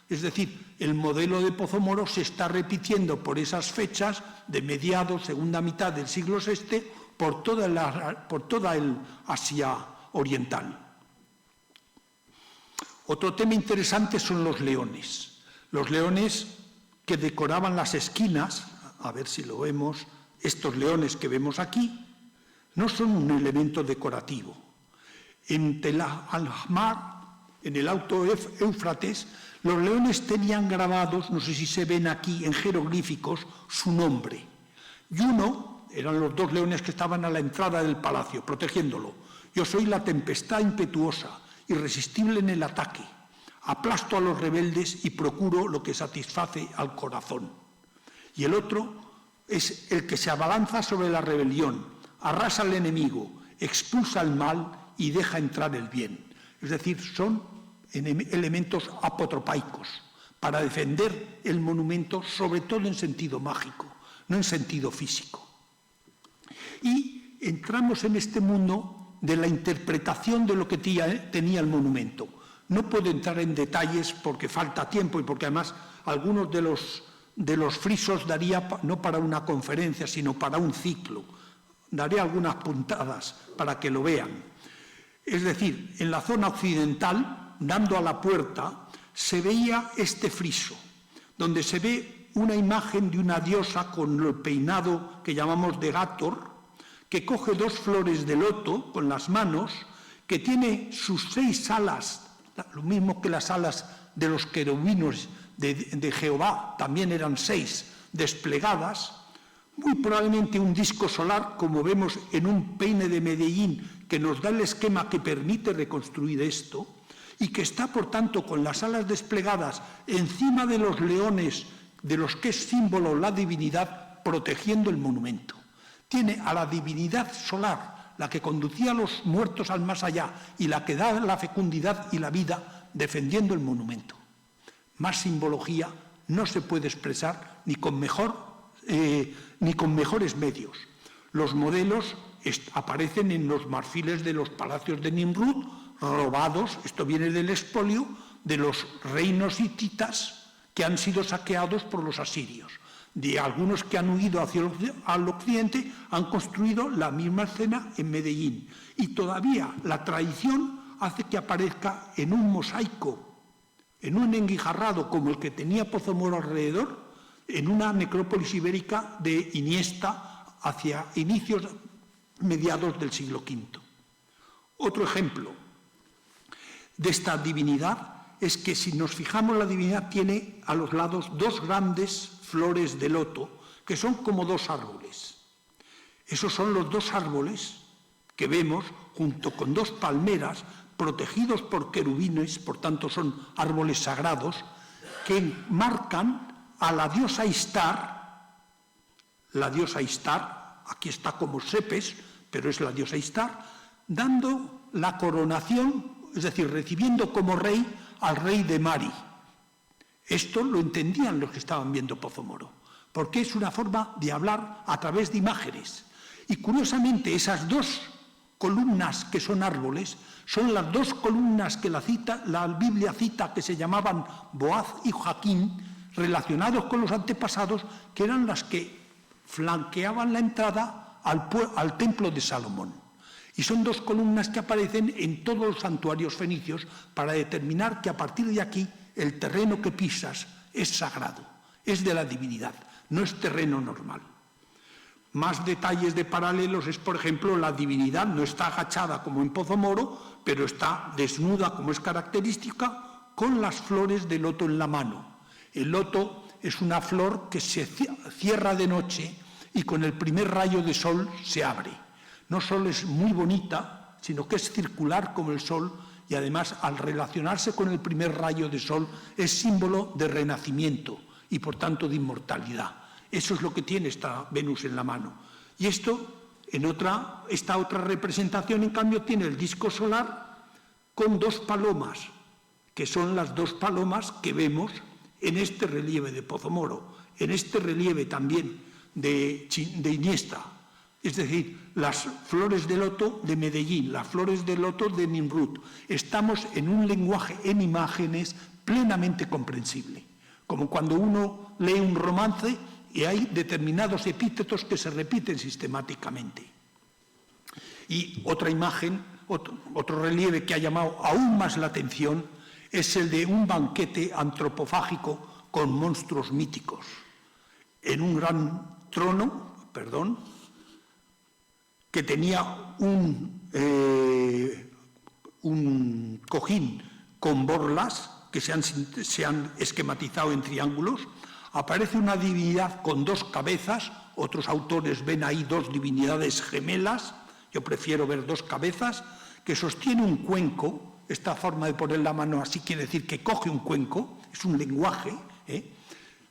Es decir, el modelo de Pozomoro se está repitiendo por esas fechas de mediados, segunda mitad del siglo VI, por toda el Asia Oriental. Otro tema interesante son los leones. Los leones que decoraban las esquinas, a ver si lo vemos, estos leones que vemos aquí, no son un elemento decorativo. En Tel al-Ahmar, en el Alto Éufrates, los leones tenían grabados, no sé si se ven aquí en jeroglíficos, su nombre. Y uno, eran los 2 leones que estaban a la entrada del palacio, protegiéndolo. Yo soy la tempestad impetuosa, irresistible en el ataque. Aplasto a los rebeldes y procuro lo que satisface al corazón. Y el otro es el que se abalanza sobre la rebelión, arrasa al enemigo, expulsa el mal y deja entrar el bien. Es decir, son elementos apotropaicos para defender el monumento, sobre todo en sentido mágico, no en sentido físico. Y entramos en este mundo de la interpretación de lo que tenía el monumento. No puedo entrar en detalles porque falta tiempo y porque además algunos de los frisos daría no para una conferencia, sino para un ciclo. Daré algunas puntadas para que lo vean. Es decir, en la zona occidental, dando a la puerta, se veía este friso, donde se ve una imagen de una diosa con el peinado que llamamos de Gator, que coge 2 flores de loto con las manos, que tiene sus 6 alas, lo mismo que las alas de los querubines de Jehová, también eran 6 desplegadas, muy probablemente un disco solar, como vemos en un peine de Medellín, que nos da el esquema que permite reconstruir esto, y que está, por tanto, con las alas desplegadas encima de los leones, de los que es símbolo la divinidad, protegiendo el monumento. Tiene a la divinidad solar, la que conducía a los muertos al más allá, y la que da la fecundidad y la vida, defendiendo el monumento. Más simbología no se puede expresar ni con mejores medios. Los modelos aparecen en los marfiles de los palacios de Nimrud, robados, esto viene del expolio, de los reinos hititas que han sido saqueados por los asirios. De algunos que han huido al occidente han construido la misma escena en Medellín. Y todavía la tradición hace que aparezca en un mosaico, en un enguijarrado como el que tenía Pozomoro alrededor, en una necrópolis ibérica de Iniesta hacia mediados del siglo V. Otro ejemplo de esta divinidad es que, si nos fijamos, la divinidad tiene a los lados 2 grandes flores de loto, que son como 2 árboles. Esos son los 2 árboles que vemos junto con 2 palmeras protegidos por querubines, por tanto son árboles sagrados, que marcan a la diosa Istar. La diosa Istar, aquí está como Sepes, pero es la diosa Istar, dando la coronación, es decir, recibiendo como rey al rey de Mari. Esto lo entendían los que estaban viendo Pozomoro, porque es una forma de hablar a través de imágenes. Y curiosamente, esas 2 columnas que son árboles son las 2 columnas que la Biblia cita, que se llamaban Boaz y Jaquín, relacionados con los antepasados, que eran las que flanqueaban la entrada al templo de Salomón. Y son 2 columnas que aparecen en todos los santuarios fenicios para determinar que a partir de aquí el terreno que pisas es sagrado, es de la divinidad. no es terreno normal. Más detalles de paralelos es, por ejemplo, la divinidad no está agachada como en Pozo Moro, pero está desnuda, como es característica, con las flores de loto en la mano. El loto es una flor que se cierra de noche y con el primer rayo de sol se abre. No solo es muy bonita, sino que es circular como el sol y además al relacionarse con el primer rayo de sol es símbolo de renacimiento y por tanto de inmortalidad. Eso es lo que tiene esta Venus en la mano. Y esto, esta otra representación, en cambio, tiene el disco solar con dos palomas, que son las dos palomas que vemos en este relieve de Pozo Moro, en este relieve también de Iniesta, es decir, las flores de loto de Medellín, las flores de loto de Nimrud. Estamos en un lenguaje en imágenes plenamente comprensible, como cuando uno lee un romance y hay determinados epítetos que se repiten sistemáticamente. Y otra imagen, otro relieve que ha llamado aún más la atención es el de un banquete antropofágico con monstruos míticos. En un gran trono, que tenía un cojín con borlas que se han esquematizado en triángulos, aparece una divinidad con dos cabezas, otros autores ven ahí dos divinidades gemelas, yo prefiero ver dos cabezas, que sostiene un cuenco. Esta forma de poner la mano así quiere decir que coge un cuenco, es un lenguaje,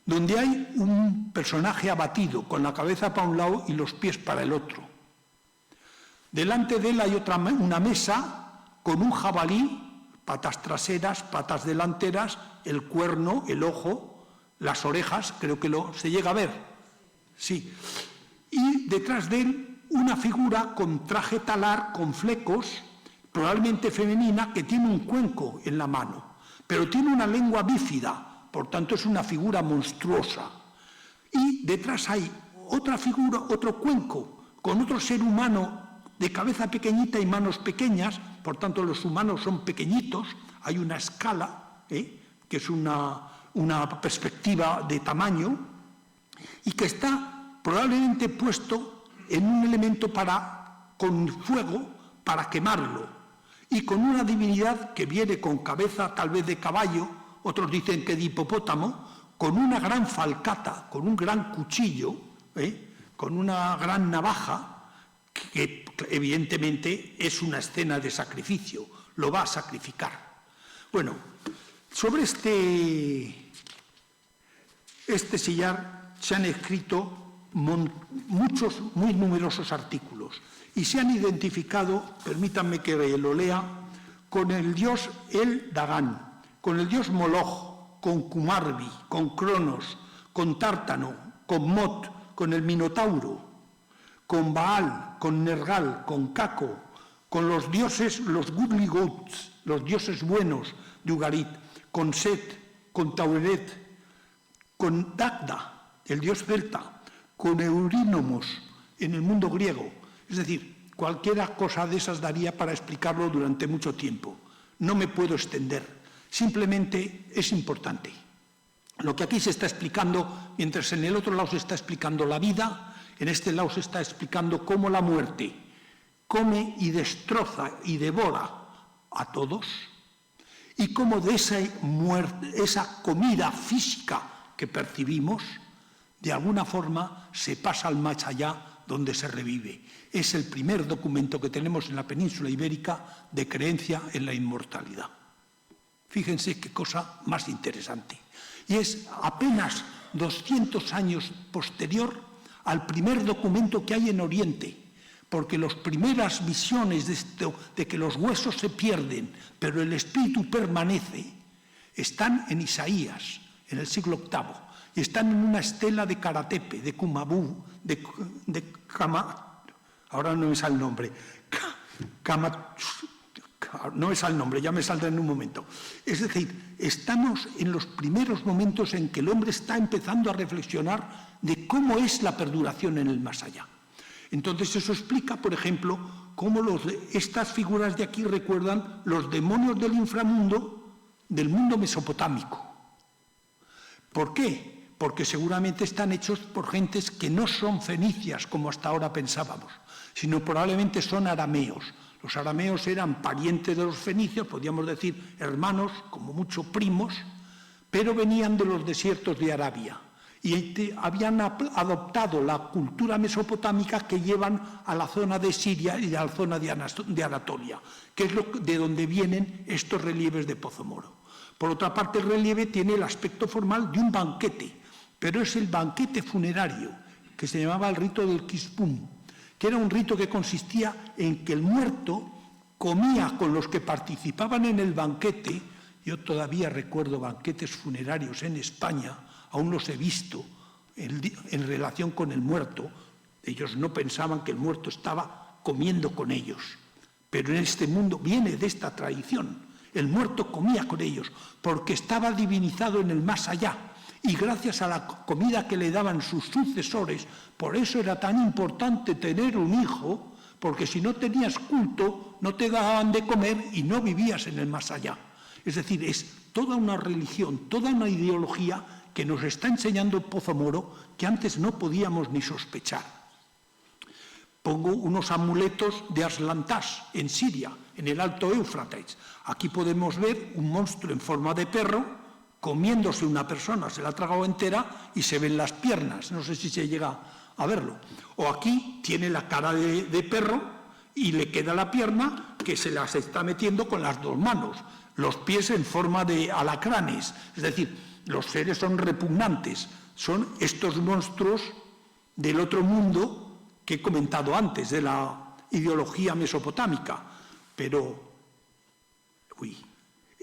donde hay un personaje abatido, con la cabeza para un lado y los pies para el otro. Delante de él hay una mesa con un jabalí, patas traseras, patas delanteras, el cuerno, el ojo, las orejas, creo que se llega a ver. Sí. Y detrás de él una figura con traje talar, con flecos, probablemente femenina, que tiene un cuenco en la mano, pero tiene una lengua bífida, por tanto es una figura monstruosa. Y detrás hay otra figura, otro cuenco, con otro ser humano de cabeza pequeñita y manos pequeñas, por tanto los humanos son pequeñitos, hay una escala, que es una perspectiva de tamaño, y que está probablemente puesto en un elemento con fuego para quemarlo, y con una divinidad que viene con cabeza tal vez de caballo, otros dicen que de hipopótamo, con una gran falcata, con un gran cuchillo, con una gran navaja, que evidentemente es una escena de sacrificio, lo va a sacrificar. Bueno, sobre este sillar se han escrito muchos, muy numerosos artículos y se han identificado, permítanme que lo lea, con el dios El Dagán, con el dios Moloch, con Kumarbi, con Cronos, con Tártano, con Mot, con el Minotauro, con Baal, con Nergal, con Caco, con los dioses, los Goodly Goats, los dioses buenos de Ugarit, con Set, con Tauret, con Dagda, el dios celta, con Eurínomos en el mundo griego. Es decir, cualquier cosa de esas daría para explicarlo durante mucho tiempo. No me puedo extender, simplemente es importante. Lo que aquí se está explicando, mientras en el otro lado se está explicando la vida, en este lado se está explicando cómo la muerte come y destroza y devora a todos, y cómo de esa comida física que percibimos, de alguna forma se pasa al más allá, donde se revive. Es el primer documento que tenemos en la península ibérica de creencia en la inmortalidad. Fíjense qué cosa más interesante. Y es apenas 200 años posterior al primer documento que hay en Oriente, porque las primeras visiones de que los huesos se pierden, pero el espíritu permanece, están en Isaías, en el siglo VIII, y están en una estela de Karatepe, de Kumabú, ahora no me sale el nombre, no me sale el nombre, ya me saldrá en un momento. Es decir, estamos en los primeros momentos en que el hombre está empezando a reflexionar de cómo es la perduración en el más allá. Entonces eso explica, por ejemplo, cómo estas figuras de aquí recuerdan los demonios del inframundo del mundo mesopotámico. ¿Por qué? porque seguramente están hechos por gentes que no son fenicias, como hasta ahora pensábamos, sino probablemente son arameos. Los arameos eran parientes de los fenicios, podríamos decir hermanos, como mucho primos, pero venían de los desiertos de Arabia y habían adoptado la cultura mesopotámica que llevan a la zona de Siria y a la zona de Anatolia, que es de donde vienen estos relieves de Pozo Moro. Por otra parte, el relieve tiene el aspecto formal de un banquete, pero es el banquete funerario, que se llamaba el rito del Quispum, que era un rito que consistía en que el muerto comía con los que participaban en el banquete. Yo todavía recuerdo banquetes funerarios en España, aún los he visto en relación con el muerto. Ellos no pensaban que el muerto estaba comiendo con ellos, pero en este mundo viene de esta tradición. El muerto comía con ellos porque estaba divinizado en el más allá y gracias a la comida que le daban sus sucesores, por eso era tan importante tener un hijo, porque si no tenías culto no te daban de comer y no vivías en el más allá. Es decir, es toda una religión, toda una ideología que nos está enseñando Pozo Moro que antes no podíamos ni sospechar. Pongo unos amuletos de Aslantash en Siria, en el Alto Éufrates. Aquí podemos ver un monstruo en forma de perro comiéndose una persona, se la ha tragado entera y se ven las piernas. No sé si se llega a verlo. O aquí tiene la cara de perro y le queda la pierna que se las está metiendo con las dos manos. Los pies en forma de alacranes. Es decir, los seres son repugnantes. Son estos monstruos del otro mundo que he comentado antes, de la ideología mesopotámica. Pero,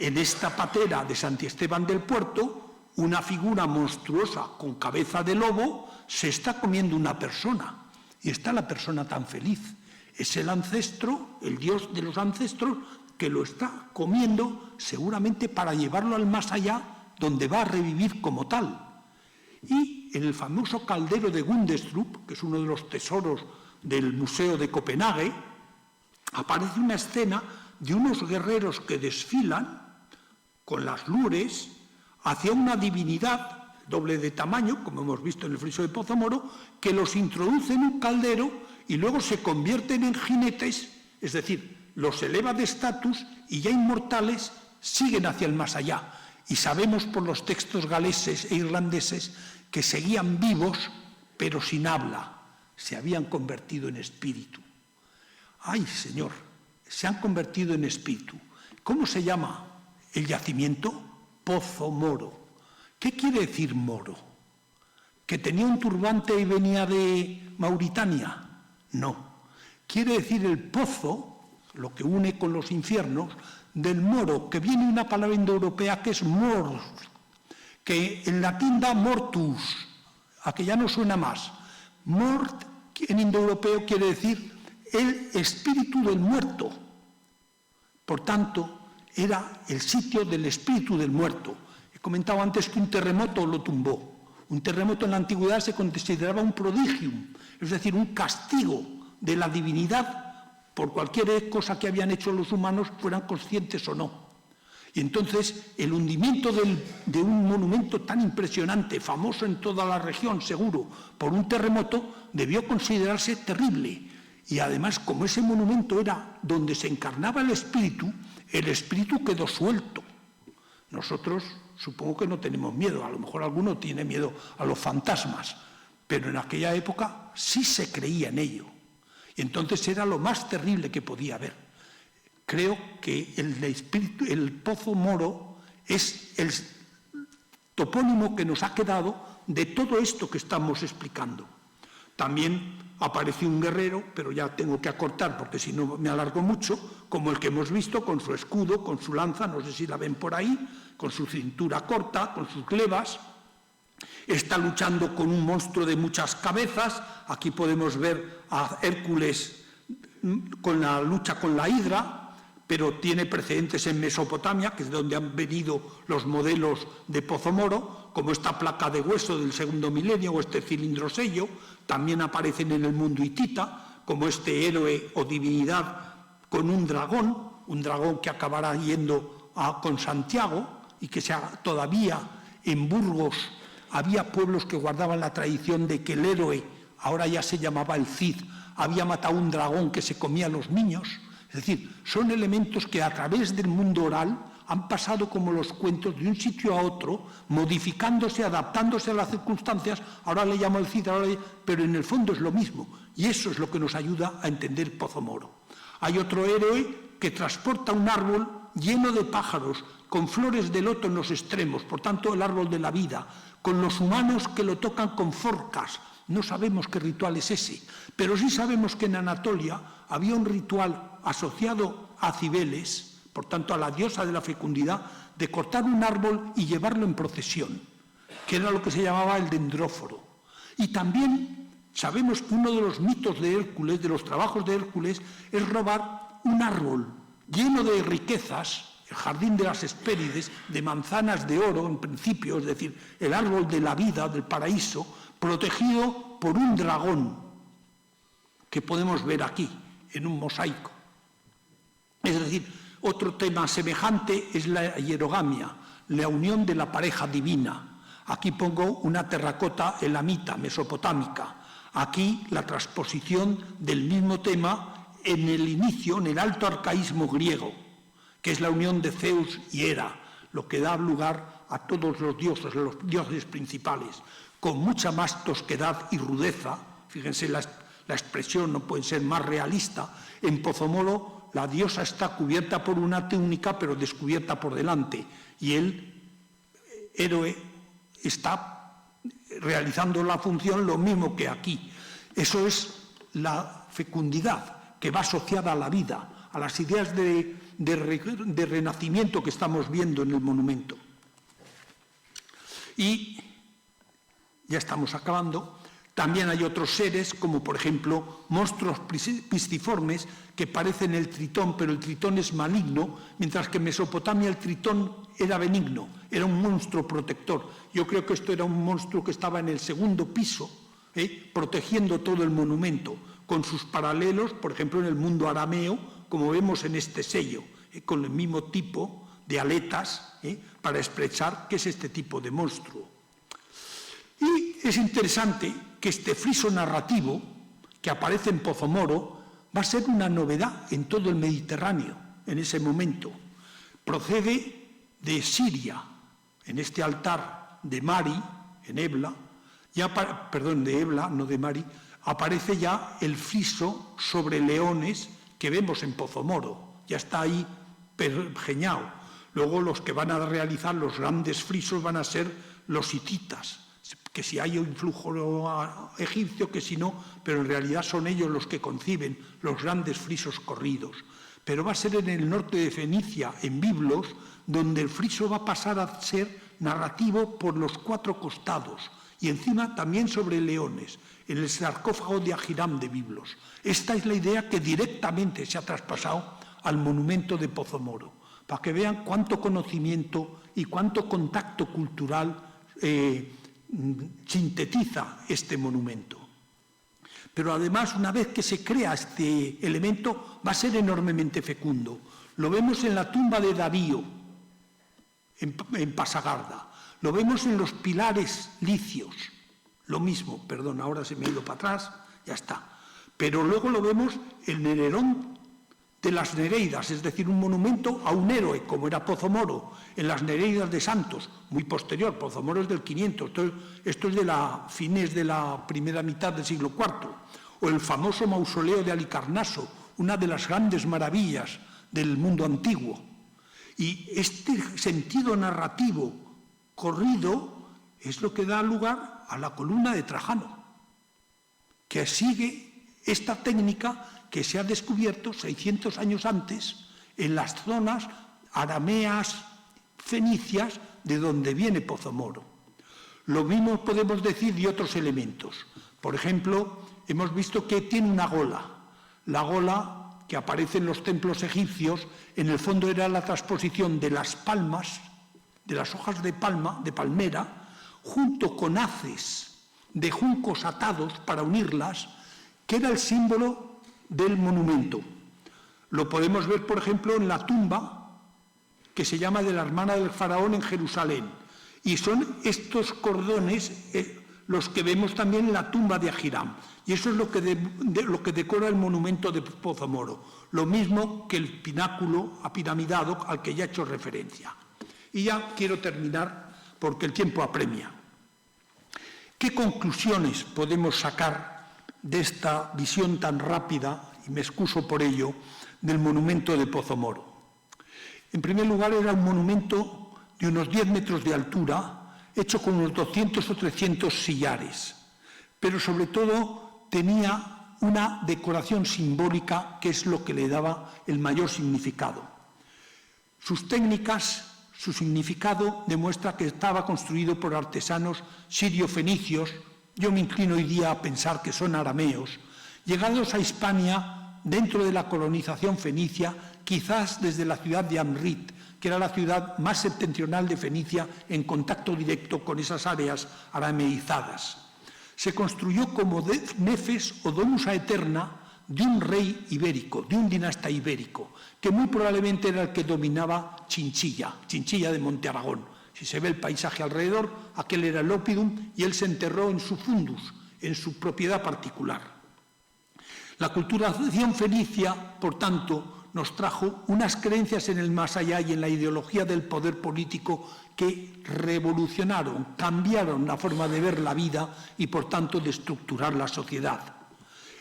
en esta patera de Santi Esteban del Puerto, una figura monstruosa con cabeza de lobo se está comiendo una persona. Y está la persona tan feliz. Es el ancestro, el dios de los ancestros, que lo está comiendo seguramente para llevarlo al más allá, donde va a revivir como tal. Y en el famoso caldero de Gundestrup, que es uno de los tesoros del Museo de Copenhague, aparece una escena de unos guerreros que desfilan con las lures hacia una divinidad doble de tamaño, como hemos visto en el friso de Pozo Moro, que los introduce en un caldero y luego se convierten en jinetes, es decir, los eleva de estatus y ya inmortales siguen hacia el más allá. Y sabemos por los textos galeses e irlandeses que seguían vivos, pero sin habla. Se habían convertido en espíritu. ¡Ay, Señor! Se han convertido en espíritu. ¿Cómo se llama el yacimiento? Pozo Moro. ¿Qué quiere decir moro? ¿Que tenía un turbante y venía de Mauritania? No. Quiere decir el pozo, lo que une con los infiernos, del moro, que viene una palabra indoeuropea que es mors, que en latín da mortus, a que ya no suena más. Mort en indoeuropeo quiere decir el espíritu del muerto. Por tanto, era el sitio del espíritu del muerto. He comentado antes que un terremoto lo tumbó. Un terremoto en la antigüedad se consideraba un prodigium, es decir, un castigo de la divinidad por cualquier cosa que habían hecho los humanos, fueran conscientes o no. Y entonces el hundimiento de un monumento tan impresionante, famoso en toda la región, seguro, por un terremoto, debió considerarse terrible. Y además, como ese monumento era donde se encarnaba el espíritu quedó suelto. Nosotros supongo que no tenemos miedo, a lo mejor alguno tiene miedo a los fantasmas, pero en aquella época sí se creía en ello. Y entonces era lo más terrible que podía haber. Creo que el Pozo Moro es el topónimo que nos ha quedado de todo esto que estamos explicando. También apareció un guerrero, pero ya tengo que acortar porque si no me alargo mucho, como el que hemos visto con su escudo, con su lanza, no sé si la ven por ahí, con su cintura corta, con sus glebas. Está luchando con un monstruo de muchas cabezas. Aquí podemos ver a Hércules con la lucha con la hidra, pero tiene precedentes en Mesopotamia, que es donde han venido los modelos de Pozo Moro, como esta placa de hueso del segundo milenio o este cilindro sello. También aparecen en el mundo hitita, como este héroe o divinidad con un dragón que acabará yendo con Santiago y que todavía en Burgos había pueblos que guardaban la tradición de que el héroe, ahora ya se llamaba el Cid, había matado un dragón que se comía a los niños. Es decir, son elementos que a través del mundo oral han pasado como los cuentos de un sitio a otro, modificándose, adaptándose a las circunstancias. Ahora le llamo el Cid, pero en el fondo es lo mismo. Y eso es lo que nos ayuda a entender Pozo Moro. Hay otro héroe que transporta un árbol lleno de pájaros, con flores de loto en los extremos, por tanto el árbol de la vida, con los humanos que lo tocan con forcas. No sabemos qué ritual es ese, pero sí sabemos que en Anatolia había un ritual asociado a Cibeles, por tanto a la diosa de la fecundidad, de cortar un árbol y llevarlo en procesión, que era lo que se llamaba el dendróforo. Y también sabemos que uno de los mitos de Hércules, de los trabajos de Hércules, es robar un árbol lleno de riquezas, el jardín de las Hespérides, de manzanas de oro en principio, es decir, el árbol de la vida, del paraíso, protegido por un dragón, que podemos ver aquí, en un mosaico. Es decir, otro tema semejante es la hierogamia, la unión de la pareja divina. Aquí pongo una terracota elamita, mesopotámica. Aquí la transposición del mismo tema en el inicio, en el alto arcaísmo griego, que es la unión de Zeus y Hera, lo que da lugar a todos los dioses principales, con mucha más tosquedad y rudeza. Fíjense, la expresión no puede ser más realista. En Pozo Moro la diosa está cubierta por una túnica, pero descubierta por delante, y el héroe está realizando la función lo mismo que aquí. Eso es la fecundidad, que va asociada a la vida, a las ideas de renacimiento que estamos viendo en el monumento. Y ya estamos acabando. También hay otros seres, como por ejemplo monstruos pisciformes que parecen el tritón, pero el tritón es maligno, mientras que en Mesopotamia el tritón era benigno, era un monstruo protector. Yo creo que esto era un monstruo que estaba en el segundo piso, protegiendo todo el monumento, con sus paralelos, por ejemplo, en el mundo arameo, como vemos en este sello, con el mismo tipo de aletas, para expresar qué es este tipo de monstruo. Y es interesante que este friso narrativo que aparece en Pozo Moro va a ser una novedad en todo el Mediterráneo en ese momento. Procede de Siria, en este altar de Mari, en Ebla, de Ebla, no de Mari, aparece ya el friso sobre leones que vemos en Pozo Moro, ya está ahí pergeñado. Luego los que van a realizar los grandes frisos van a ser los hititas, que si hay un influjo egipcio, que si no, pero en realidad son ellos los que conciben los grandes frisos corridos. Pero va a ser en el norte de Fenicia, en Biblos, donde el friso va a pasar a ser narrativo por los cuatro costados y encima también sobre leones, en el sarcófago de Ahiram de Biblos. Esta es la idea que directamente se ha traspasado al monumento de Pozo Moro, para que vean cuánto conocimiento y cuánto contacto cultural sintetiza este monumento. Pero además, una vez que se crea este elemento, va a ser enormemente fecundo. Lo vemos en la tumba de Darío, en Pasagarda. Lo vemos en los pilares licios. Lo mismo, perdón, ahora se me ha ido para atrás, ya está. Pero luego lo vemos en el Herón de las Nereidas, es decir, un monumento a un héroe, como era Pozo Moro, en las Nereidas de Santos, muy posterior. Pozo Moro es del 500, esto es de fines de la primera mitad del siglo IV. O el famoso mausoleo de Halicarnaso, una de las grandes maravillas del mundo antiguo. Y este sentido narrativo corrido es lo que da lugar a la columna de Trajano, que sigue esta técnica que se ha descubierto 600 años antes en las zonas arameas, fenicias, de donde viene Pozo Moro. Lo mismo podemos decir de otros elementos. Por ejemplo, hemos visto que tiene una gola. La gola que aparece en los templos egipcios, en el fondo era la transposición de las palmas, de las hojas de palmera, junto con haces de juncos atados para unirlas, que era el símbolo del monumento. Lo podemos ver, por ejemplo, en la tumba que se llama de la hermana del faraón en Jerusalén, Y son estos cordones los que vemos también en la tumba de Ajiram. Y eso es lo que decora el monumento de Pozomoro, lo mismo que el pináculo apiramidado al que ya he hecho referencia. Y ya quiero terminar porque el tiempo apremia. ¿Qué conclusiones podemos sacar de esta visión tan rápida, y me excuso por ello, del monumento de Pozomoro? En primer lugar, era un monumento de unos 10 metros de altura, hecho con unos 200 o 300 sillares, pero sobre todo tenía una decoración simbólica que es lo que le daba el mayor significado. Sus técnicas, su significado demuestra que estaba construido por artesanos sirio-fenicios, yo me inclino hoy día a pensar que son arameos, llegados a Hispania dentro de la colonización fenicia, quizás desde la ciudad de Amrit, que era la ciudad más septentrional de Fenicia en contacto directo con esas áreas arameizadas. Se construyó como nefes o domus aeterna de un rey ibérico, de un dinasta ibérico, que muy probablemente era el que dominaba Chinchilla de Monte Aragón. Si se ve el paisaje alrededor, aquel era el oppidum y él se enterró en su fundus, en su propiedad particular. La culturación fenicia, por tanto, nos trajo unas creencias en el más allá y en la ideología del poder político que revolucionaron, cambiaron la forma de ver la vida y, por tanto, de estructurar la sociedad.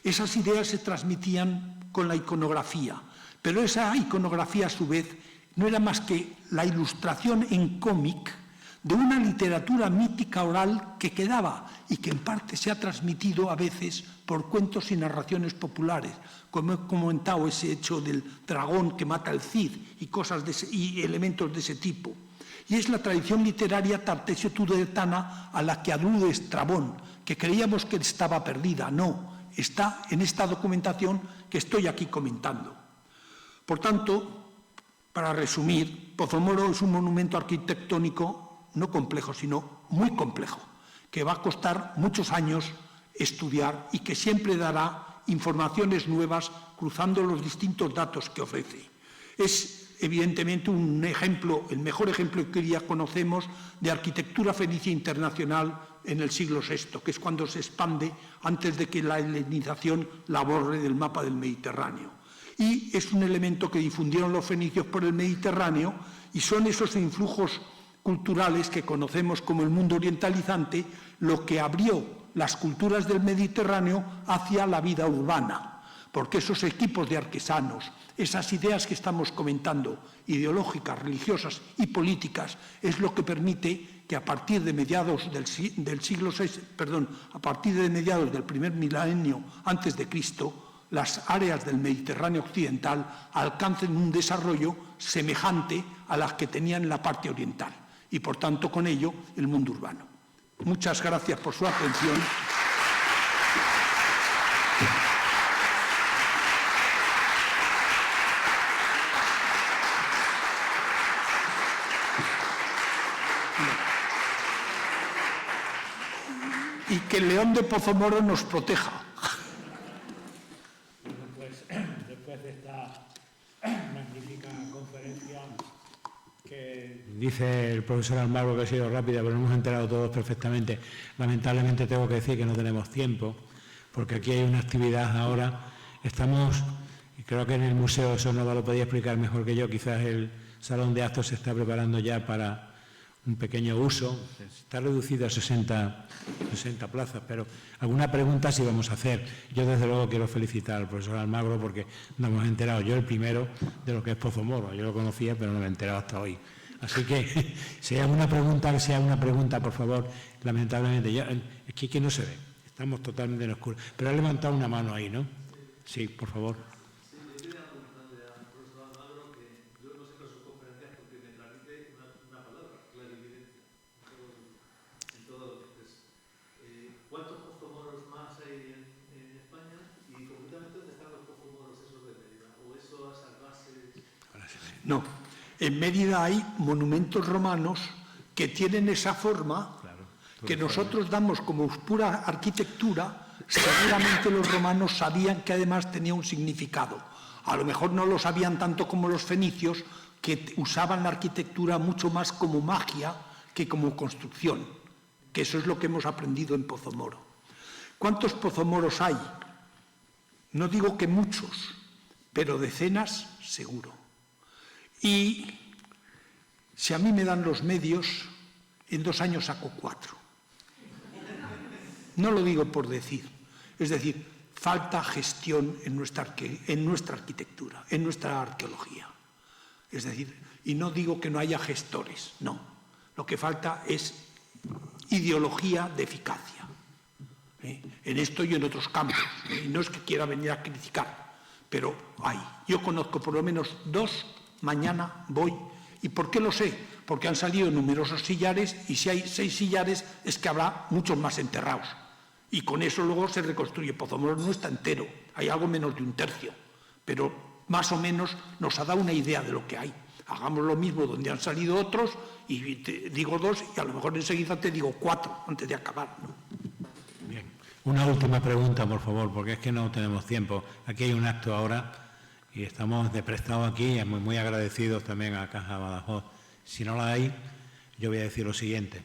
Esas ideas se transmitían con la iconografía, pero esa iconografía, a su vez, no era más que la ilustración en cómic de una literatura mítica oral que quedaba y que en parte se ha transmitido a veces por cuentos y narraciones populares, como he comentado ese hecho del dragón que mata al Cid y elementos de ese tipo. Y es la tradición literaria tartesio-tuderetana a la que alude Estrabón, que creíamos que estaba perdida. No, está en esta documentación que estoy aquí comentando. Por tanto, para resumir, Pozomoro es un monumento arquitectónico no complejo, sino muy complejo, que va a costar muchos años estudiar y que siempre dará informaciones nuevas cruzando los distintos datos que ofrece. Es evidentemente un ejemplo, el mejor ejemplo que hoy día conocemos de arquitectura fenicia internacional en el siglo VI, que es cuando se expande antes de que la helenización la borre del mapa del Mediterráneo. Y es un elemento que difundieron los fenicios por el Mediterráneo y son esos influjos culturales que conocemos como el mundo orientalizante lo que abrió las culturas del Mediterráneo hacia la vida urbana, porque esos equipos de artesanos, esas ideas que estamos comentando, ideológicas, religiosas y políticas, es lo que permite que a partir de mediados del siglo VI, a partir de mediados del primer milenio antes de Cristo, las áreas del Mediterráneo occidental alcancen un desarrollo semejante a las que tenían en la parte oriental y, por tanto, con ello, el mundo urbano. Muchas gracias por su atención. Y que el león de Pozomoro nos proteja. Después de esta magnífica conferencia que dice el profesor Almagro que ha sido rápida, pero nos hemos enterado todos perfectamente. Lamentablemente tengo que decir que no tenemos tiempo, porque aquí hay una actividad ahora. Estamos, y creo que en el museo eso no lo podía explicar mejor que yo, quizás el salón de actos se está preparando ya para un pequeño uso, está reducido a 60 plazas, pero alguna pregunta sí vamos a hacer. Yo desde luego quiero felicitar al profesor Almagro porque nos hemos enterado, yo el primero, de lo que es Pozomoro. Yo lo conocía, pero no me he enterado hasta hoy. Así que, si hay alguna pregunta, que sea una pregunta, por favor. Lamentablemente, es que aquí no se ve, estamos totalmente en oscuro. Pero ha levantado una mano ahí, ¿no? Sí, por favor. No, en Mérida hay monumentos romanos que tienen esa forma, que nosotros damos como pura arquitectura. Seguramente los romanos sabían que además tenía un significado. A lo mejor no lo sabían tanto como los fenicios, que usaban la arquitectura mucho más como magia que como construcción, que eso es lo que hemos aprendido en Pozomoro. ¿Cuántos pozomoros hay? No digo que muchos, pero decenas seguro. Y si a mí me dan los medios, en 2 años saco 4. No lo digo por decir. Es decir, falta gestión en nuestra arquitectura, en nuestra arqueología. Es decir, y no digo que no haya gestores, no. Lo que falta es ideología de eficacia. En esto y en otros campos. Y no es que quiera venir a criticar, pero hay. Yo conozco por lo menos 2, mañana voy. ¿Y por qué lo sé? Porque han salido numerosos sillares y si hay 6 sillares es que habrá muchos más enterrados. Y con eso luego se reconstruye. Pozomoro no está entero, hay algo menos de 1/3, pero más o menos nos ha dado una idea de lo que hay. Hagamos lo mismo donde han salido otros y te digo 2 y a lo mejor enseguida te digo 4 antes de acabar, ¿no? Bien. Una última pregunta, por favor, porque es que no tenemos tiempo. Aquí hay un acto ahora y estamos de prestado aquí y muy agradecidos también a Caja Badajoz. Si no la hay, yo voy a decir lo siguiente.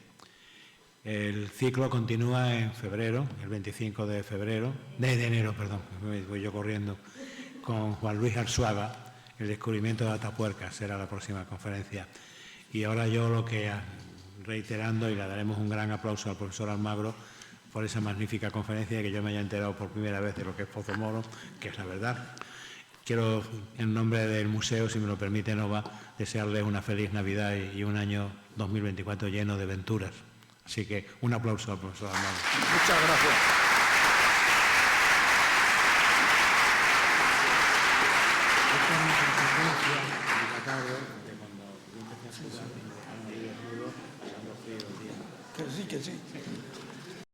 El ciclo continúa en febrero, el 25 de enero, voy yo corriendo, con Juan Luis Arzuaga, el descubrimiento de Atapuerca, será la próxima conferencia. Y ahora yo lo que, reiterando, y le daremos un gran aplauso al profesor Almagro por esa magnífica conferencia, que yo me haya enterado por primera vez de lo que es Pozomoro, que es la verdad. Quiero, en nombre del museo, si me lo permite, Nova, desearles una feliz Navidad y un año 2024 lleno de aventuras. Así que un aplauso al profesor Almagro. Muchas gracias.